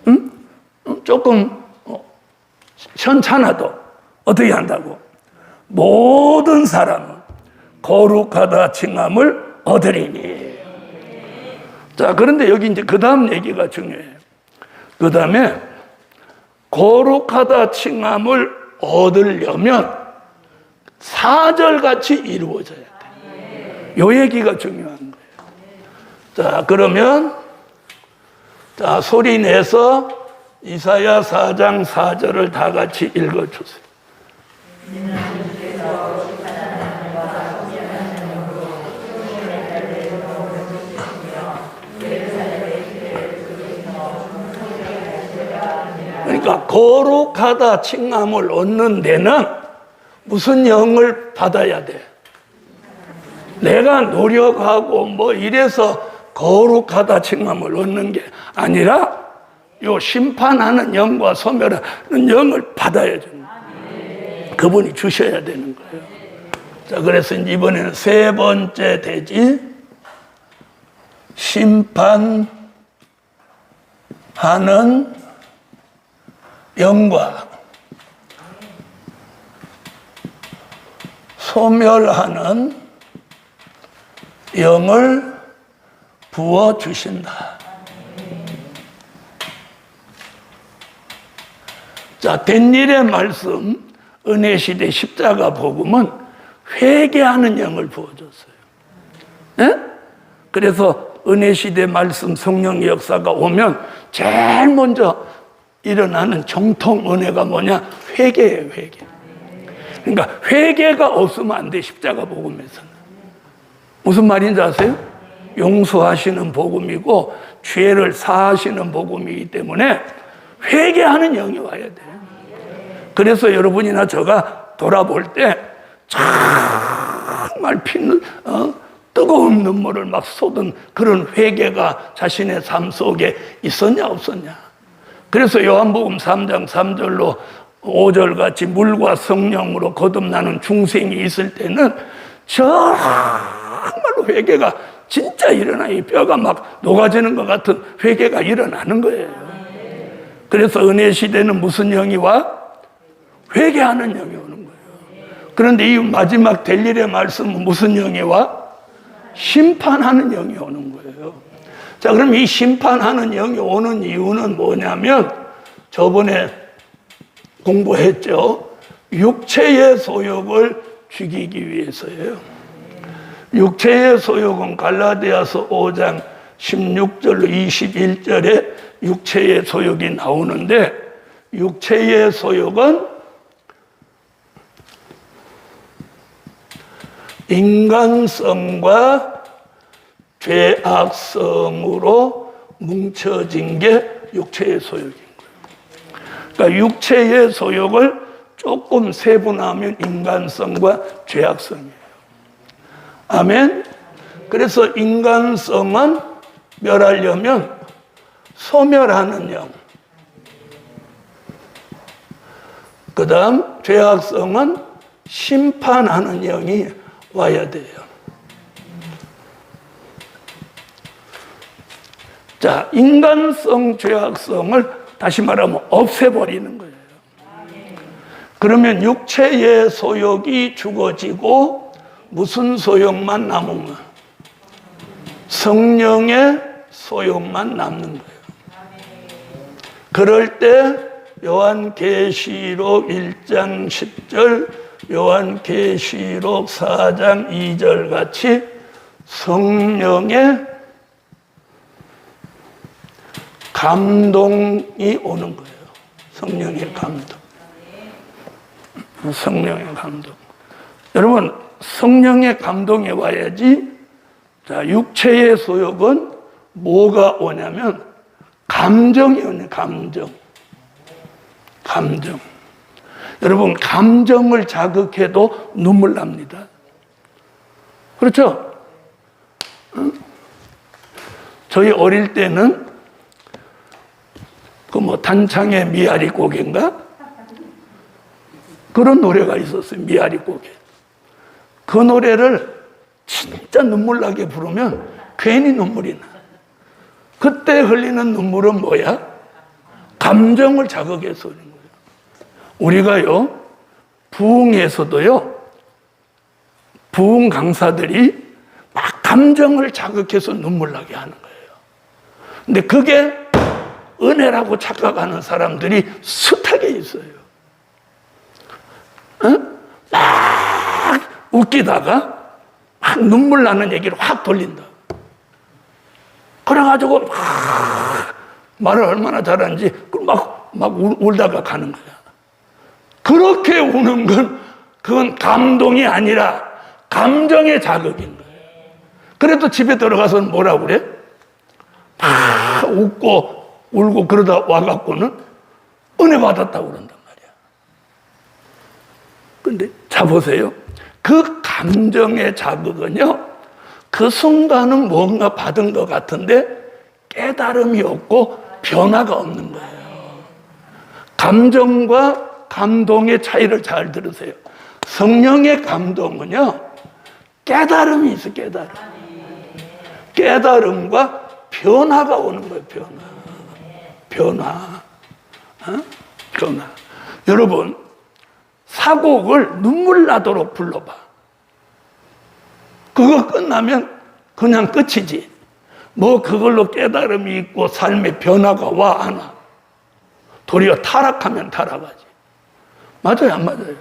응? 조금 현찮아도 어떻게 한다고? 모든 사람은 거룩하다 칭함을 얻으리니. 자, 그런데 여기 이제 그 다음 얘기가 중요해요. 그 다음에 거룩하다 칭함을 얻으려면 4절같이 이루어져야 돼. 요 얘기가 중요한 거예요. 자, 그러면 자, 소리 내서 이사야 4장 4절을 다 같이 읽어주세요. 그러니까 거룩하다 칭함을 얻는 데는 무슨 영을 받아야 돼? 내가 노력하고 뭐 이래서 거룩하다 칭함을 얻는 게 아니라 요 심판하는 영과 소멸하는 영을 받아야 되는 거예요. 그분이 주셔야 되는 거예요. 자, 그래서 이번에는 세 번째 대지 심판하는 영과 소멸하는 영을 부어주신다. 자, 된 일의 말씀, 은혜시대 십자가 복음은 회개하는 영을 부어줬어요. 네? 그래서 은혜시대 말씀 성령의 역사가 오면 제일 먼저 일어나는 정통 은혜가 뭐냐? 회개예요, 회개. 그러니까 회개가 없으면 안 돼, 십자가 복음에서는. 무슨 말인지 아세요? 용서하시는 복음이고 죄를 사하시는 복음이기 때문에 회개하는 영이 와야 돼요. 그래서 여러분이나 제가 돌아볼 때 정말 뜨거운 눈물을 막 쏟은 그런 회개가 자신의 삶 속에 있었냐 없었냐. 그래서 요한복음 3장 3절로 5절 같이 물과 성령으로 거듭나는 중생이 있을 때는 정말로 회개가 진짜 일어나. 이 뼈가 막 녹아지는 것 같은 회개가 일어나는 거예요. 그래서 은혜 시대는 무슨 영이 와? 회개하는 영이 오는 거예요. 그런데 이 마지막 될 일의 말씀은 무슨 영이 와? 심판하는 영이 오는 거예요. 자, 그럼 이 심판하는 영이 오는 이유는 뭐냐면 저번에 공부했죠. 육체의 소욕을 죽이기 위해서예요. 육체의 소욕은 갈라디아서 5장 16절로 21절에 육체의 소욕이 나오는데, 육체의 소욕은 인간성과 죄악성으로 뭉쳐진 게 육체의 소욕인 거예요. 그러니까 육체의 소욕을 조금 세분화하면 인간성과 죄악성이에요. 아멘. 그래서 인간성은 멸하려면 소멸하는 영, 그 다음 죄악성은 심판하는 영이 와야 돼요. 자, 인간성 죄악성을 다시 말하면 없애버리는 거예요. 그러면 육체의 소욕이 죽어지고 무슨 소욕만 남으면? 성령의 소욕만 남는 거예요. 그럴 때 요한계시록 1장 10절, 요한계시록 4장 2절 같이 성령의 감동이 오는 거예요. 성령의 감동. 성령의 감동. 여러분, 성령의 감동이 와야지. 자, 육체의 소욕은 뭐가 오냐면 감정이 오네, 감정. 감정. 여러분, 감정을 자극해도 눈물 납니다. 그렇죠? 저희 어릴 때는 그 뭐 단창의 미아리 고개인가? 그런 노래가 있었어요. 미아리 고개. 그 노래를 진짜 눈물 나게 부르면 괜히 눈물이 나. 그때 흘리는 눈물은 뭐야? 감정을 자극해서 흘리는 거예요. 우리가요, 부흥에서도요, 부흥 강사들이 막 감정을 자극해서 눈물 나게 하는 거예요. 근데 그게 은혜라고 착각하는 사람들이 숱하게 있어요. 막 웃기다가 막 눈물 나는 얘기를 확 돌린다. 그래가지고 막 말을 얼마나 잘하는지 막 울다가 가는 거야. 그렇게 우는 건 그건 감동이 아니라 감정의 자극인 거예요. 그래도 집에 들어가서는 뭐라고 그래? 막 웃고 울고 그러다 와갖고는 은혜 받았다고 그런단 말이야. 근데 자 보세요. 그 감정의 자극은요, 그 순간은 뭔가 받은 것 같은데 깨달음이 없고 변화가 없는 거예요. 감정과 감동의 차이를 잘 들으세요. 성령의 감동은요, 깨달음이 있어, 깨달음. 깨달음과 변화가 오는 거예요, 변화. 변화. 여러분, 사곡을 눈물 나도록 불러봐. 그거 끝나면 그냥 끝이지. 뭐 그걸로 깨달음이 있고 삶의 변화가 와, 안 와? 도리어 타락하면 타락하지. 맞아요, 안 맞아요?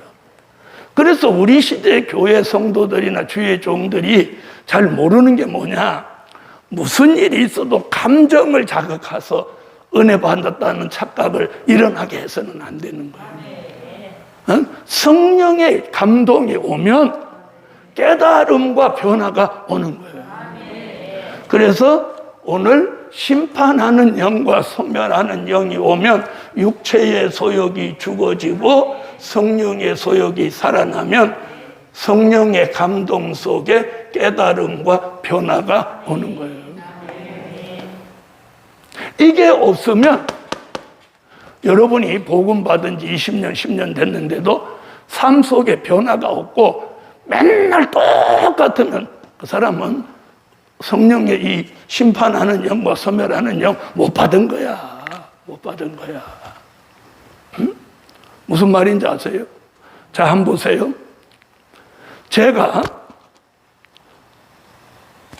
그래서 우리 시대 교회 성도들이나 주의 종들이 잘 모르는 게 뭐냐? 무슨 일이 있어도 감정을 자극해서 은혜 받았다는 착각을 일어나게 해서는 안 되는 거예요. 성령의 감동이 오면 깨달음과 변화가 오는 거예요. 그래서 오늘 심판하는 영과 소멸하는 영이 오면 육체의 소욕이 죽어지고 성령의 소욕이 살아나면 성령의 감동 속에 깨달음과 변화가 오는 거예요. 이게 없으면 여러분이 복음 받은 지 20년, 10년 됐는데도 삶 속에 변화가 없고 맨날 똑같으면 그 사람은 성령의 이 심판하는 영과 소멸하는 영 못 받은 거야. 못 받은 거야. 응? 무슨 말인지 아세요? 자, 한번 보세요. 제가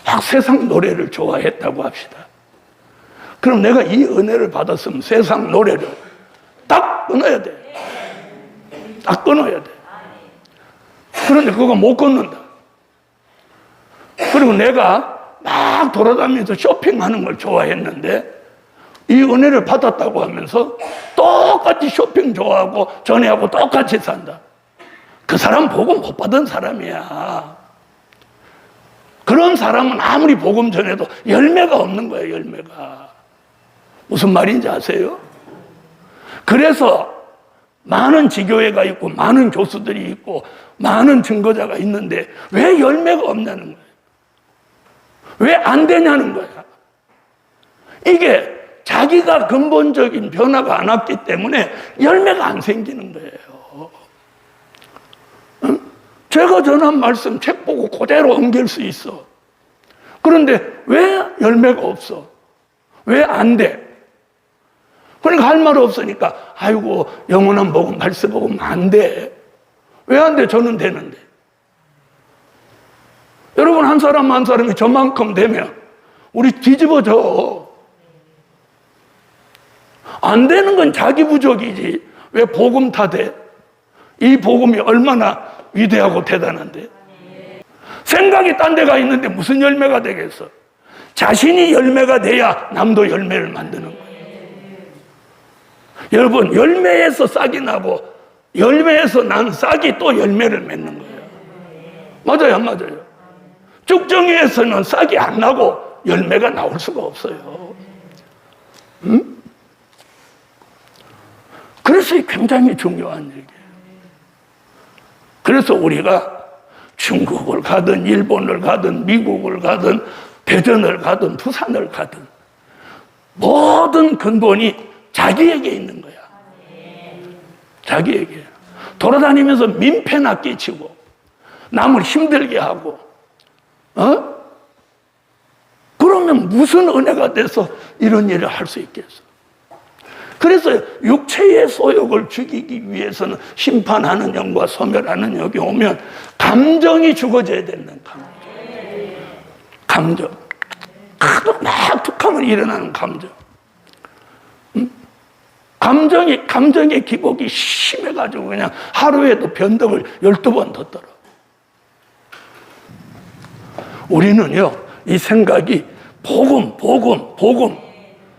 막 세상 노래를 좋아했다고 합시다. 그럼 내가 이 은혜를 받았으면 세상 노래를 딱 끊어야 돼. 딱 끊어야 돼. 그런데 그거 못 끊는다. 그리고 내가 막 돌아다니면서 쇼핑하는 걸 좋아했는데 이 은혜를 받았다고 하면서 똑같이 쇼핑 좋아하고 전에하고 똑같이 산다. 그 사람 복음 못 받은 사람이야. 그런 사람은 아무리 복음 전해도 열매가 없는 거예요. 열매가. 무슨 말인지 아세요? 그래서 많은 지교회가 있고 많은 교수들이 있고 많은 증거자가 있는데 왜 열매가 없냐는 거예요. 왜 안 되냐는 거야. 이게 자기가 근본적인 변화가 안 왔기 때문에 열매가 안 생기는 거예요. 응? 제가 전한 말씀 책 보고 그대로 옮길 수 있어. 그런데 왜 열매가 없어? 왜 안 돼? 그러니까 할 말 없으니까 아이고 영원한 복음 말씀 복음 안 돼. 왜 안 돼? 저는 되는데. 여러분 한 사람 한 사람이 저만큼 되면 우리 뒤집어져. 안 되는 건 자기 부족이지. 왜 복음 다 돼? 이 복음이 얼마나 위대하고 대단한데. 생각이 딴 데가 있는데 무슨 열매가 되겠어? 자신이 열매가 돼야 남도 열매를 만드는 거예요. 여러분 열매에서 싹이 나고 열매에서 난 싹이 또 열매를 맺는 거예요. 맞아요 안 맞아요? 쭉정이에서는 싹이 안 나고 열매가 나올 수가 없어요. 응? 그래서 굉장히 중요한 얘기예요. 그래서 우리가 중국을 가든 일본을 가든 미국을 가든 대전을 가든 부산을 가든 모든 근본이 자기에게 있는 거야. 자기에게. 돌아다니면서 민폐나 끼치고 남을 힘들게 하고 그러면 무슨 은혜가 돼서 이런 일을 할 수 있겠어? 그래서 육체의 소욕을 죽이기 위해서는 심판하는 영과 소멸하는 영이 오면 감정이 죽어져야 되는 감정. 하도 막 툭하면 일어나는 감정. 감정의 기복이 심해가지고 그냥 하루에도 변덕을 12번 뒀더라. 우리는요, 이 생각이 복음.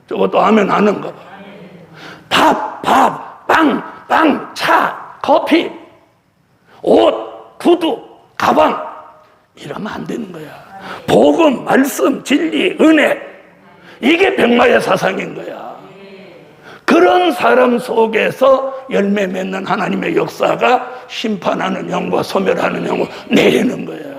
저것도 하면 아는가 봐. 밥, 빵, 차, 커피, 옷, 구두, 가방. 이러면 안 되는 거야. 복음, 말씀, 진리, 은혜. 이게 백마의 사상인 거야. 그런 사람 속에서 열매 맺는 하나님의 역사가 심판하는 영과 소멸하는 영을 내리는 거야.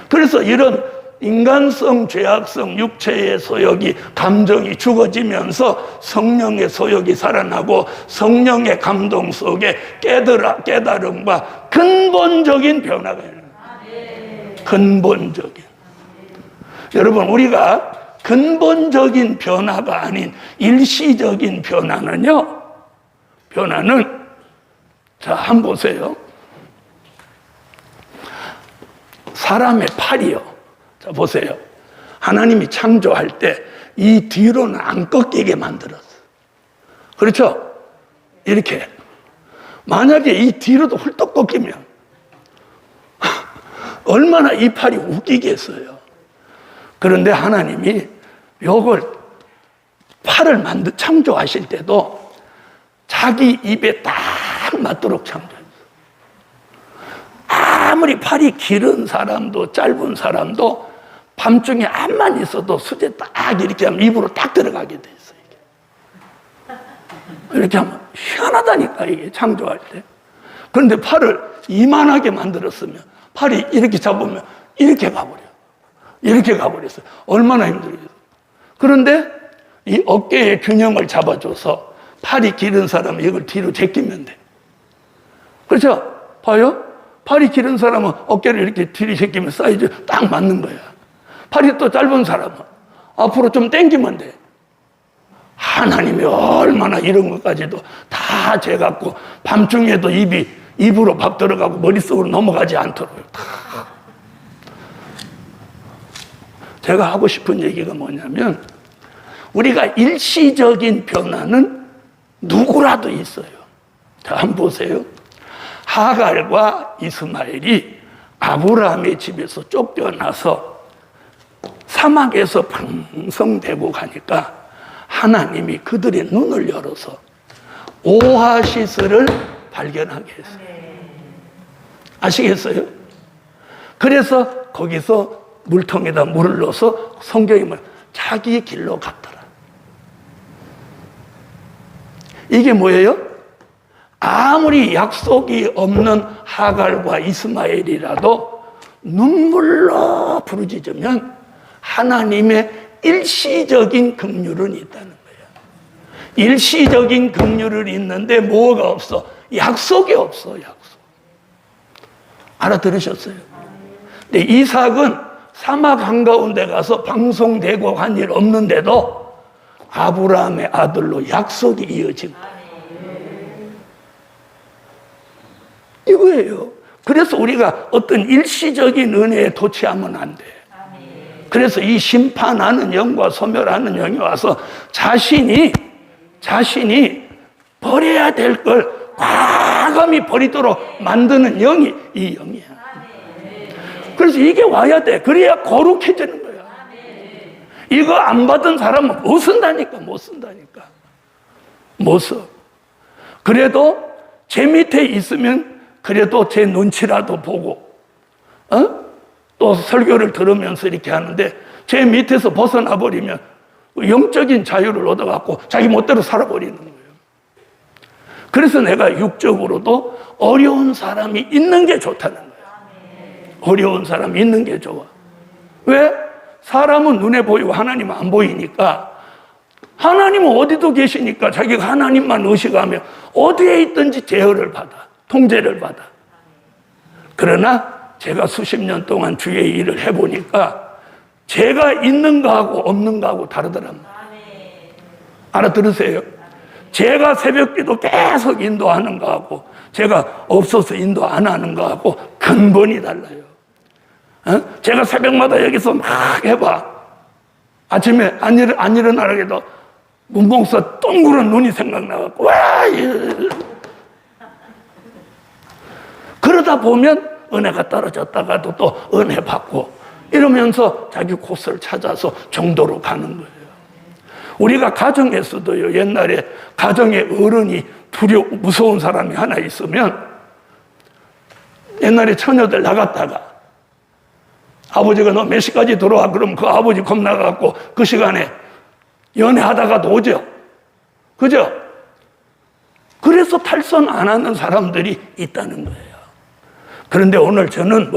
그래서 이런 인간성, 죄악성, 육체의 소욕이, 감정이 죽어지면서 성령의 소욕이 살아나고 성령의 감동 속에 깨달음과 근본적인 변화가 있는 거예요. 근본적인. 여러분, 우리가 근본적인 변화가 아닌 일시적인 변화는 자, 한번 보세요. 사람의 팔이요. 자, 보세요. 하나님이 창조할 때 이 뒤로는 안 꺾이게 만들었어. 그렇죠? 이렇게. 만약에 이 뒤로도 훌떡 꺾이면 얼마나 이 팔이 웃기겠어요. 그런데 하나님이 이걸 팔을 창조하실 때도 자기 입에 딱 맞도록 창조했어요. 아무리 팔이 길은 사람도 짧은 사람도 밤중에 암만 있어도 수제 딱 이렇게 하면 입으로 딱 들어가게 돼 있어요. 이렇게 하면 희한하다니까, 이게 창조할 때. 그런데 팔을 이만하게 만들었으면 팔이 이렇게 잡으면 이렇게 가버려. 이렇게 가버렸어요. 얼마나 힘들겠어요. 그런데 이 어깨의 균형을 잡아줘서 팔이 길은 사람은 이걸 뒤로 제끼면 돼. 그렇죠? 봐요? 팔이 길은 사람은 어깨를 이렇게 뒤로 제끼면 사이즈 딱 맞는 거야. 팔이 또 짧은 사람은 앞으로 좀 당기면 돼. 하나님이 얼마나 이런 것까지도 다 재갖고 밤중에도 입으로 밥 들어가고 머릿속으로 넘어가지 않도록 다. 제가 하고 싶은 얘기가 뭐냐면, 우리가 일시적인 변화는 누구라도 있어요. 자, 한번 보세요. 하갈과 이스마엘이 아브라함의 집에서 쫓겨나서 사막에서 방성되고 가니까 하나님이 그들의 눈을 열어서 오아시스를 발견하게 했어요. 아시겠어요? 그래서 거기서 물통에다 물을 넣어서 성경에 뭐 자기 길로 갔더라. 이게 뭐예요? 아무리 약속이 없는 하갈과 이스마엘이라도 눈물로 부르짖으면 하나님의 일시적인 긍휼은 있다는 거예요. 일시적인 긍휼은 있는데 뭐가 없어? 약속이 없어, 약속. 알아들으셨어요? 근데 이삭은 사막 한가운데 가서 방송되고 한 일 없는데도 아브라함의 아들로 약속이 이어진 거예요. 이거예요. 그래서 우리가 어떤 일시적인 은혜에 도취하면 안 돼. 그래서 이 심판하는 영과 소멸하는 영이 와서 자신이 버려야 될 걸 과감히 버리도록 만드는 영이 이 영이야. 그래서 이게 와야 돼. 그래야 거룩해지는 거야. 이거 안 받은 사람은 못 쓴다니까. 못 써. 그래도 제 밑에 있으면 그래도 제 눈치라도 보고, 또 설교를 들으면서 이렇게 하는데 제 밑에서 벗어나 버리면 영적인 자유를 얻어갖고 자기 멋대로 살아버리는 거예요. 그래서 내가 육적으로도 어려운 사람이 있는 게 좋다는 거예요. 어려운 사람이 있는 게 좋아. 왜? 사람은 눈에 보이고 하나님은 안 보이니까, 하나님은 어디도 계시니까 자기가 하나님만 의식하며 어디에 있든지 제어를 받아, 통제를 받아. 그러나 제가 수십 년 동안 주의 일을 해보니까 제가 있는 거하고 없는 거하고 다르더란 말이에요. 알아들으세요? 제가 새벽기도 계속 인도하는 거하고 제가 없어서 인도 안 하는 거하고 근본이 달라요. 제가 새벽마다 여기서 막 해봐. 아침에 안 일어나게 해도 문봉서 둥그런 눈이 생각나갖고 와! 그러다 보면 은혜가 떨어졌다가도 또 은혜 받고 이러면서 자기 곳을 찾아서 정도로 가는 거예요. 우리가 가정에서도요, 옛날에 가정에 어른이 무서운 사람이 하나 있으면 옛날에 처녀들 나갔다가 아버지가 너 몇 시까지 들어와? 그럼 그 아버지 겁나갖고 그 시간에 연애하다가도 오죠. 그죠? 그래서 탈선 안 하는 사람들이 있다는 거예요. 그런데 오늘 저는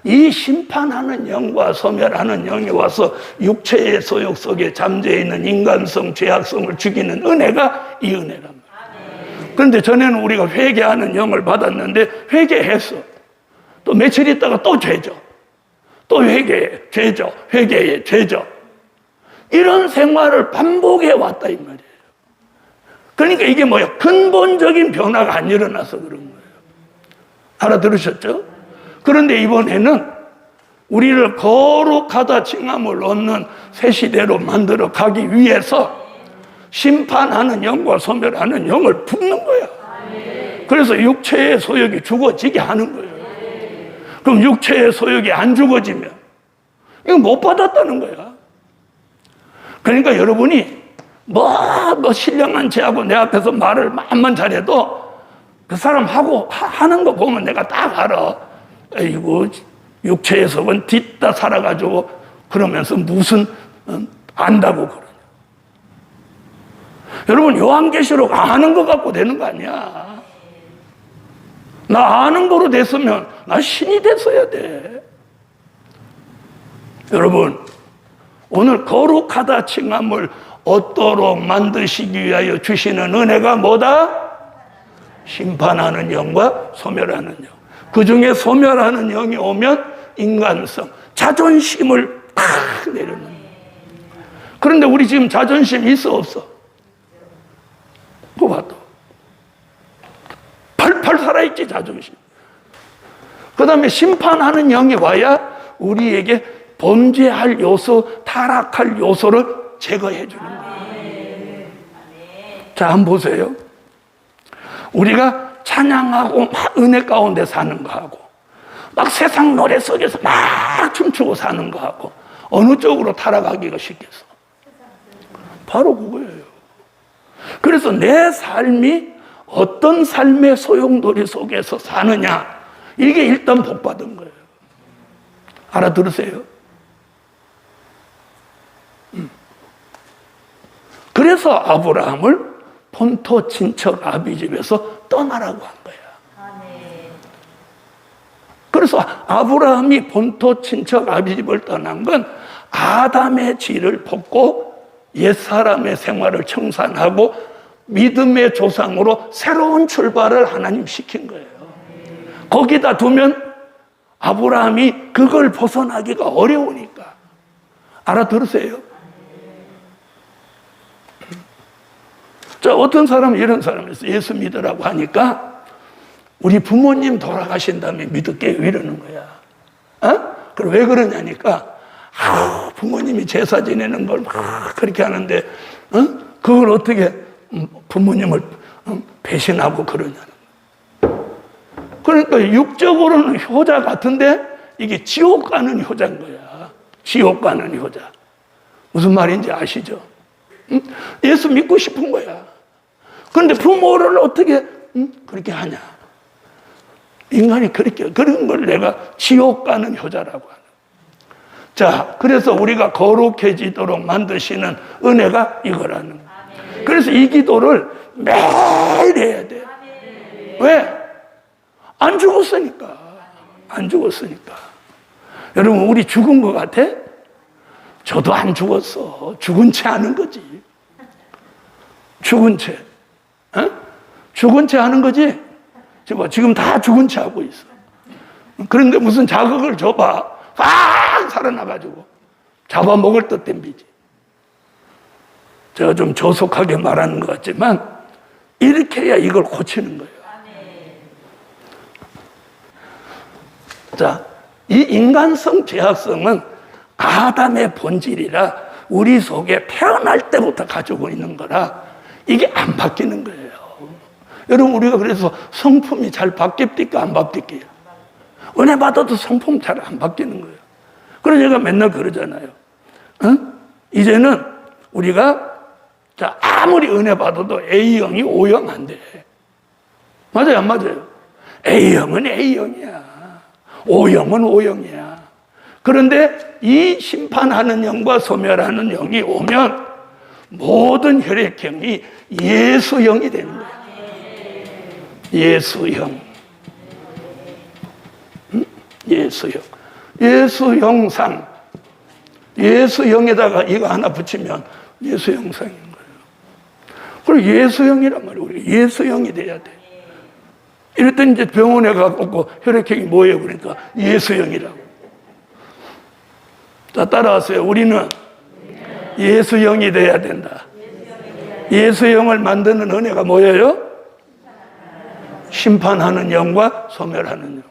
이 심판하는 영과 소멸하는 영이 와서 육체의 소욕 속에 잠재해 있는 인간성, 죄악성을 죽이는 은혜가 이 은혜란 말이에요. 그런데 전에는 우리가 회개하는 영을 받았는데 회개했어. 또 며칠 있다가 또 죄죠. 또 회개해, 죄죠. 회개해, 죄죠. 이런 생활을 반복해 왔다 이 말이에요. 그러니까 이게 뭐예요? 근본적인 변화가 안 일어나서 그런 거예요. 알아들으셨죠? 그런데 이번에는 우리를 거룩하다 칭함을 얻는 새 시대로 만들어 가기 위해서 심판하는 영과 소멸하는 영을 붓는 거야. 그래서 육체의 소욕이 죽어지게 하는 거예요. 그럼 육체의 소욕이 안 죽어지면 이거 못 받았다는 거야. 그러니까 여러분이 뭐 신령한 체하고 내 앞에서 말을 만만 잘해도 그 사람 하는 거 보면 내가 딱 알아. 아이고, 육체의 속은 뒤따 살아가지고 그러면서 무슨 안다고 그러냐. 여러분, 요한계시록 아는 거 갖고 되는 거 아니야. 나 아는 거로 됐으면 나 신이 됐어야 돼. 여러분, 오늘 거룩하다 칭함을 얻도록 만드시기 위하여 주시는 은혜가 뭐다? 심판하는 영과 소멸하는 영. 그 중에 소멸하는 영이 오면 인간성, 자존심을 팍 내려놓는 거예요. 그런데 우리 지금 자존심 있어 없어? 그거 봐도 팔팔 살아있지, 자존심. 그 다음에 심판하는 영이 와야 우리에게 범죄할 요소, 타락할 요소를 제거해 주는 거예요. 자, 한번 보세요. 우리가 찬양하고 막 은혜 가운데 사는 거하고 막 세상 노래 속에서 막 춤추고 사는 거하고 어느 쪽으로 타락하기가 쉽겠어? 바로 그거예요. 그래서 내 삶이 어떤 삶의 소용돌이 속에서 사느냐, 이게 일단 복받은 거예요. 알아들으세요? 그래서 아브라함을 본토 친척 아비 집에서 떠나라고 한 거야. 그래서 아브라함이 본토 친척 아비 집을 떠난 건 아담의 질을 벗고 옛사람의 생활을 청산하고 믿음의 조상으로 새로운 출발을 하나님 시킨 거예요. 거기다 두면 아브라함이 그걸 벗어나기가 어려우니까. 알아들으세요? 자, 어떤 사람은 이런 사람이 있어요. 예수 믿으라고 하니까 우리 부모님 돌아가신 다음에 믿을게요 이러는 거야. 그럼 왜 그러냐니까 부모님이 제사 지내는 걸 막 그렇게 하는데 그걸 어떻게 부모님을 배신하고 그러냐는 거야. 그러니까 육적으로는 효자 같은데 이게 지옥 가는 효자인 거야. 지옥 가는 효자. 무슨 말인지 아시죠? 예수 믿고 싶은 거야. 그런데 부모를 어떻게 그렇게 하냐? 인간이 그렇게, 그런 걸 내가 지옥 가는 효자라고 하는. 자, 그래서 우리가 거룩해지도록 만드시는 은혜가 이거라는 거야. 그래서 이 기도를 매일 해야 돼. 왜? 안 죽었으니까. 안 죽었으니까. 여러분, 우리 죽은 것 같아? 저도 안 죽었어. 죽은 채 하는 거지. 죽은 채. 죽은 채 하는 거지? 지금 다 죽은 채 하고 있어. 그런데 무슨 자극을 줘봐. 팍 살아나가지고 잡아먹을 듯 덤비지. 제가 좀 조속하게 말하는 것 같지만 이렇게 해야 이걸 고치는 거예요. 자, 이 인간성 죄악성은 아담의 본질이라 우리 속에 태어날 때부터 가지고 있는 거라 이게 안 바뀌는 거예요. 여러분, 우리가 그래서 성품이 잘 바뀝니까? 안 바뀔게요? 은혜 받아도 성품 잘 안 바뀌는 거예요. 그래서 제가 맨날 그러잖아요. 이제는 우리가 자, 아무리 은혜 받아도 A형이 O형 안 돼. 맞아요, 안 맞아요? A형은 A형이야. O형은 O형이야. 그런데 이 심판하는 영과 소멸하는 영이 오면 모든 혈액형이 예수형이 되는 거야. 예수형. 예수형. 예수형상. 예수형에다가 이거 하나 붙이면 예수형상인 거예요. 그리고 예수형이란 말이에요. 우리 예수형이 돼야 돼. 이럴 때 이제 병원에 가고 혈액형이 뭐예요? 그러니까 예수형이라고. 자, 따라하세요. 우리는 예수형이 돼야 된다. 예수형을 만드는 은혜가 뭐예요? 심판하는 영과 소멸하는 영.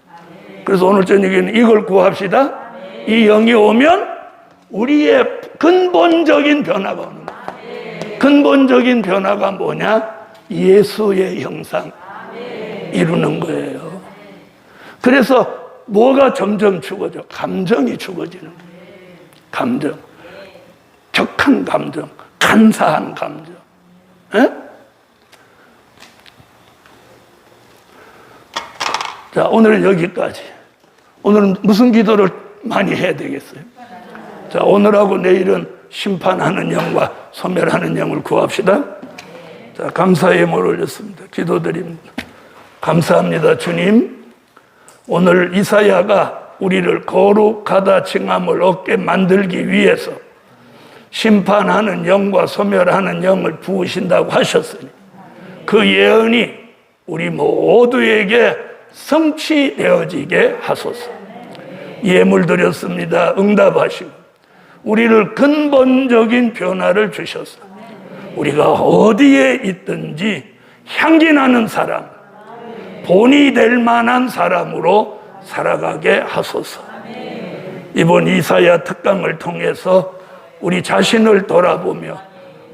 그래서 오늘 저녁에는 이걸 구합시다. 이 영이 오면 우리의 근본적인 변화가 오는 거예요. 근본적인 변화가 뭐냐? 예수의 형상 이루는 거예요. 그래서 뭐가 점점 죽어져? 감정이 죽어지는 거예요. 감정. 격한 감정, 간사한 감정. 에? 자, 오늘은 여기까지. 오늘은 무슨 기도를 많이 해야 되겠어요? 자, 오늘하고 내일은 심판하는 영과 소멸하는 영을 구합시다. 자, 감사의 몸을 올렸습니다. 기도드립니다. 감사합니다, 주님. 오늘 이사야가 우리를 거룩하다 칭함을 얻게 만들기 위해서 심판하는 영과 소멸하는 영을 부으신다고 하셨으니 그 예언이 우리 모두에게 성취되어지게 하소서. 예물 드렸습니다. 응답하시고 우리를 근본적인 변화를 주셔서 우리가 어디에 있든지 향기 나는 사람, 본이 될 만한 사람으로 살아가게 하소서. 이번 이사야 특강을 통해서 우리 자신을 돌아보며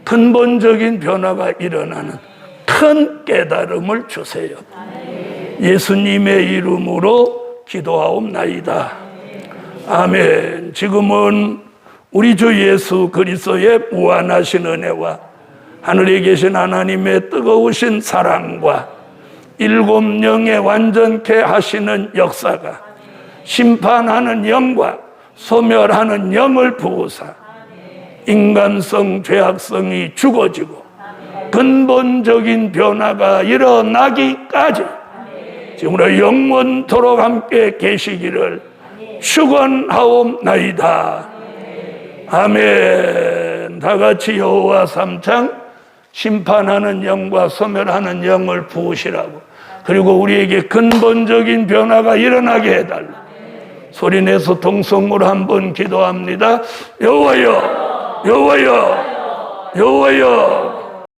근본적인 변화가 일어나는 큰 깨달음을 주세요. 예수님의 이름으로 기도하옵나이다. 아멘. 지금은 우리 주 예수 그리스도의 무한하신 은혜와 하늘에 계신 하나님의 뜨거우신 사랑과 일곱 영에 완전케 하시는 역사가 심판하는 영과 소멸하는 영을 부으사 인간성 죄악성이 죽어지고 근본적인 변화가 일어나기까지 지금으로 영원토록 함께 계시기를 축원하옵나이다. 아멘. 다 같이 여호와 삼창 심판하는 영과 소멸하는 영을 부으시라고, 그리고 우리에게 근본적인 변화가 일어나게 해달라. 소리내서 동성으로 한번 기도합니다. 여호와여, 여호와여, 여호와여.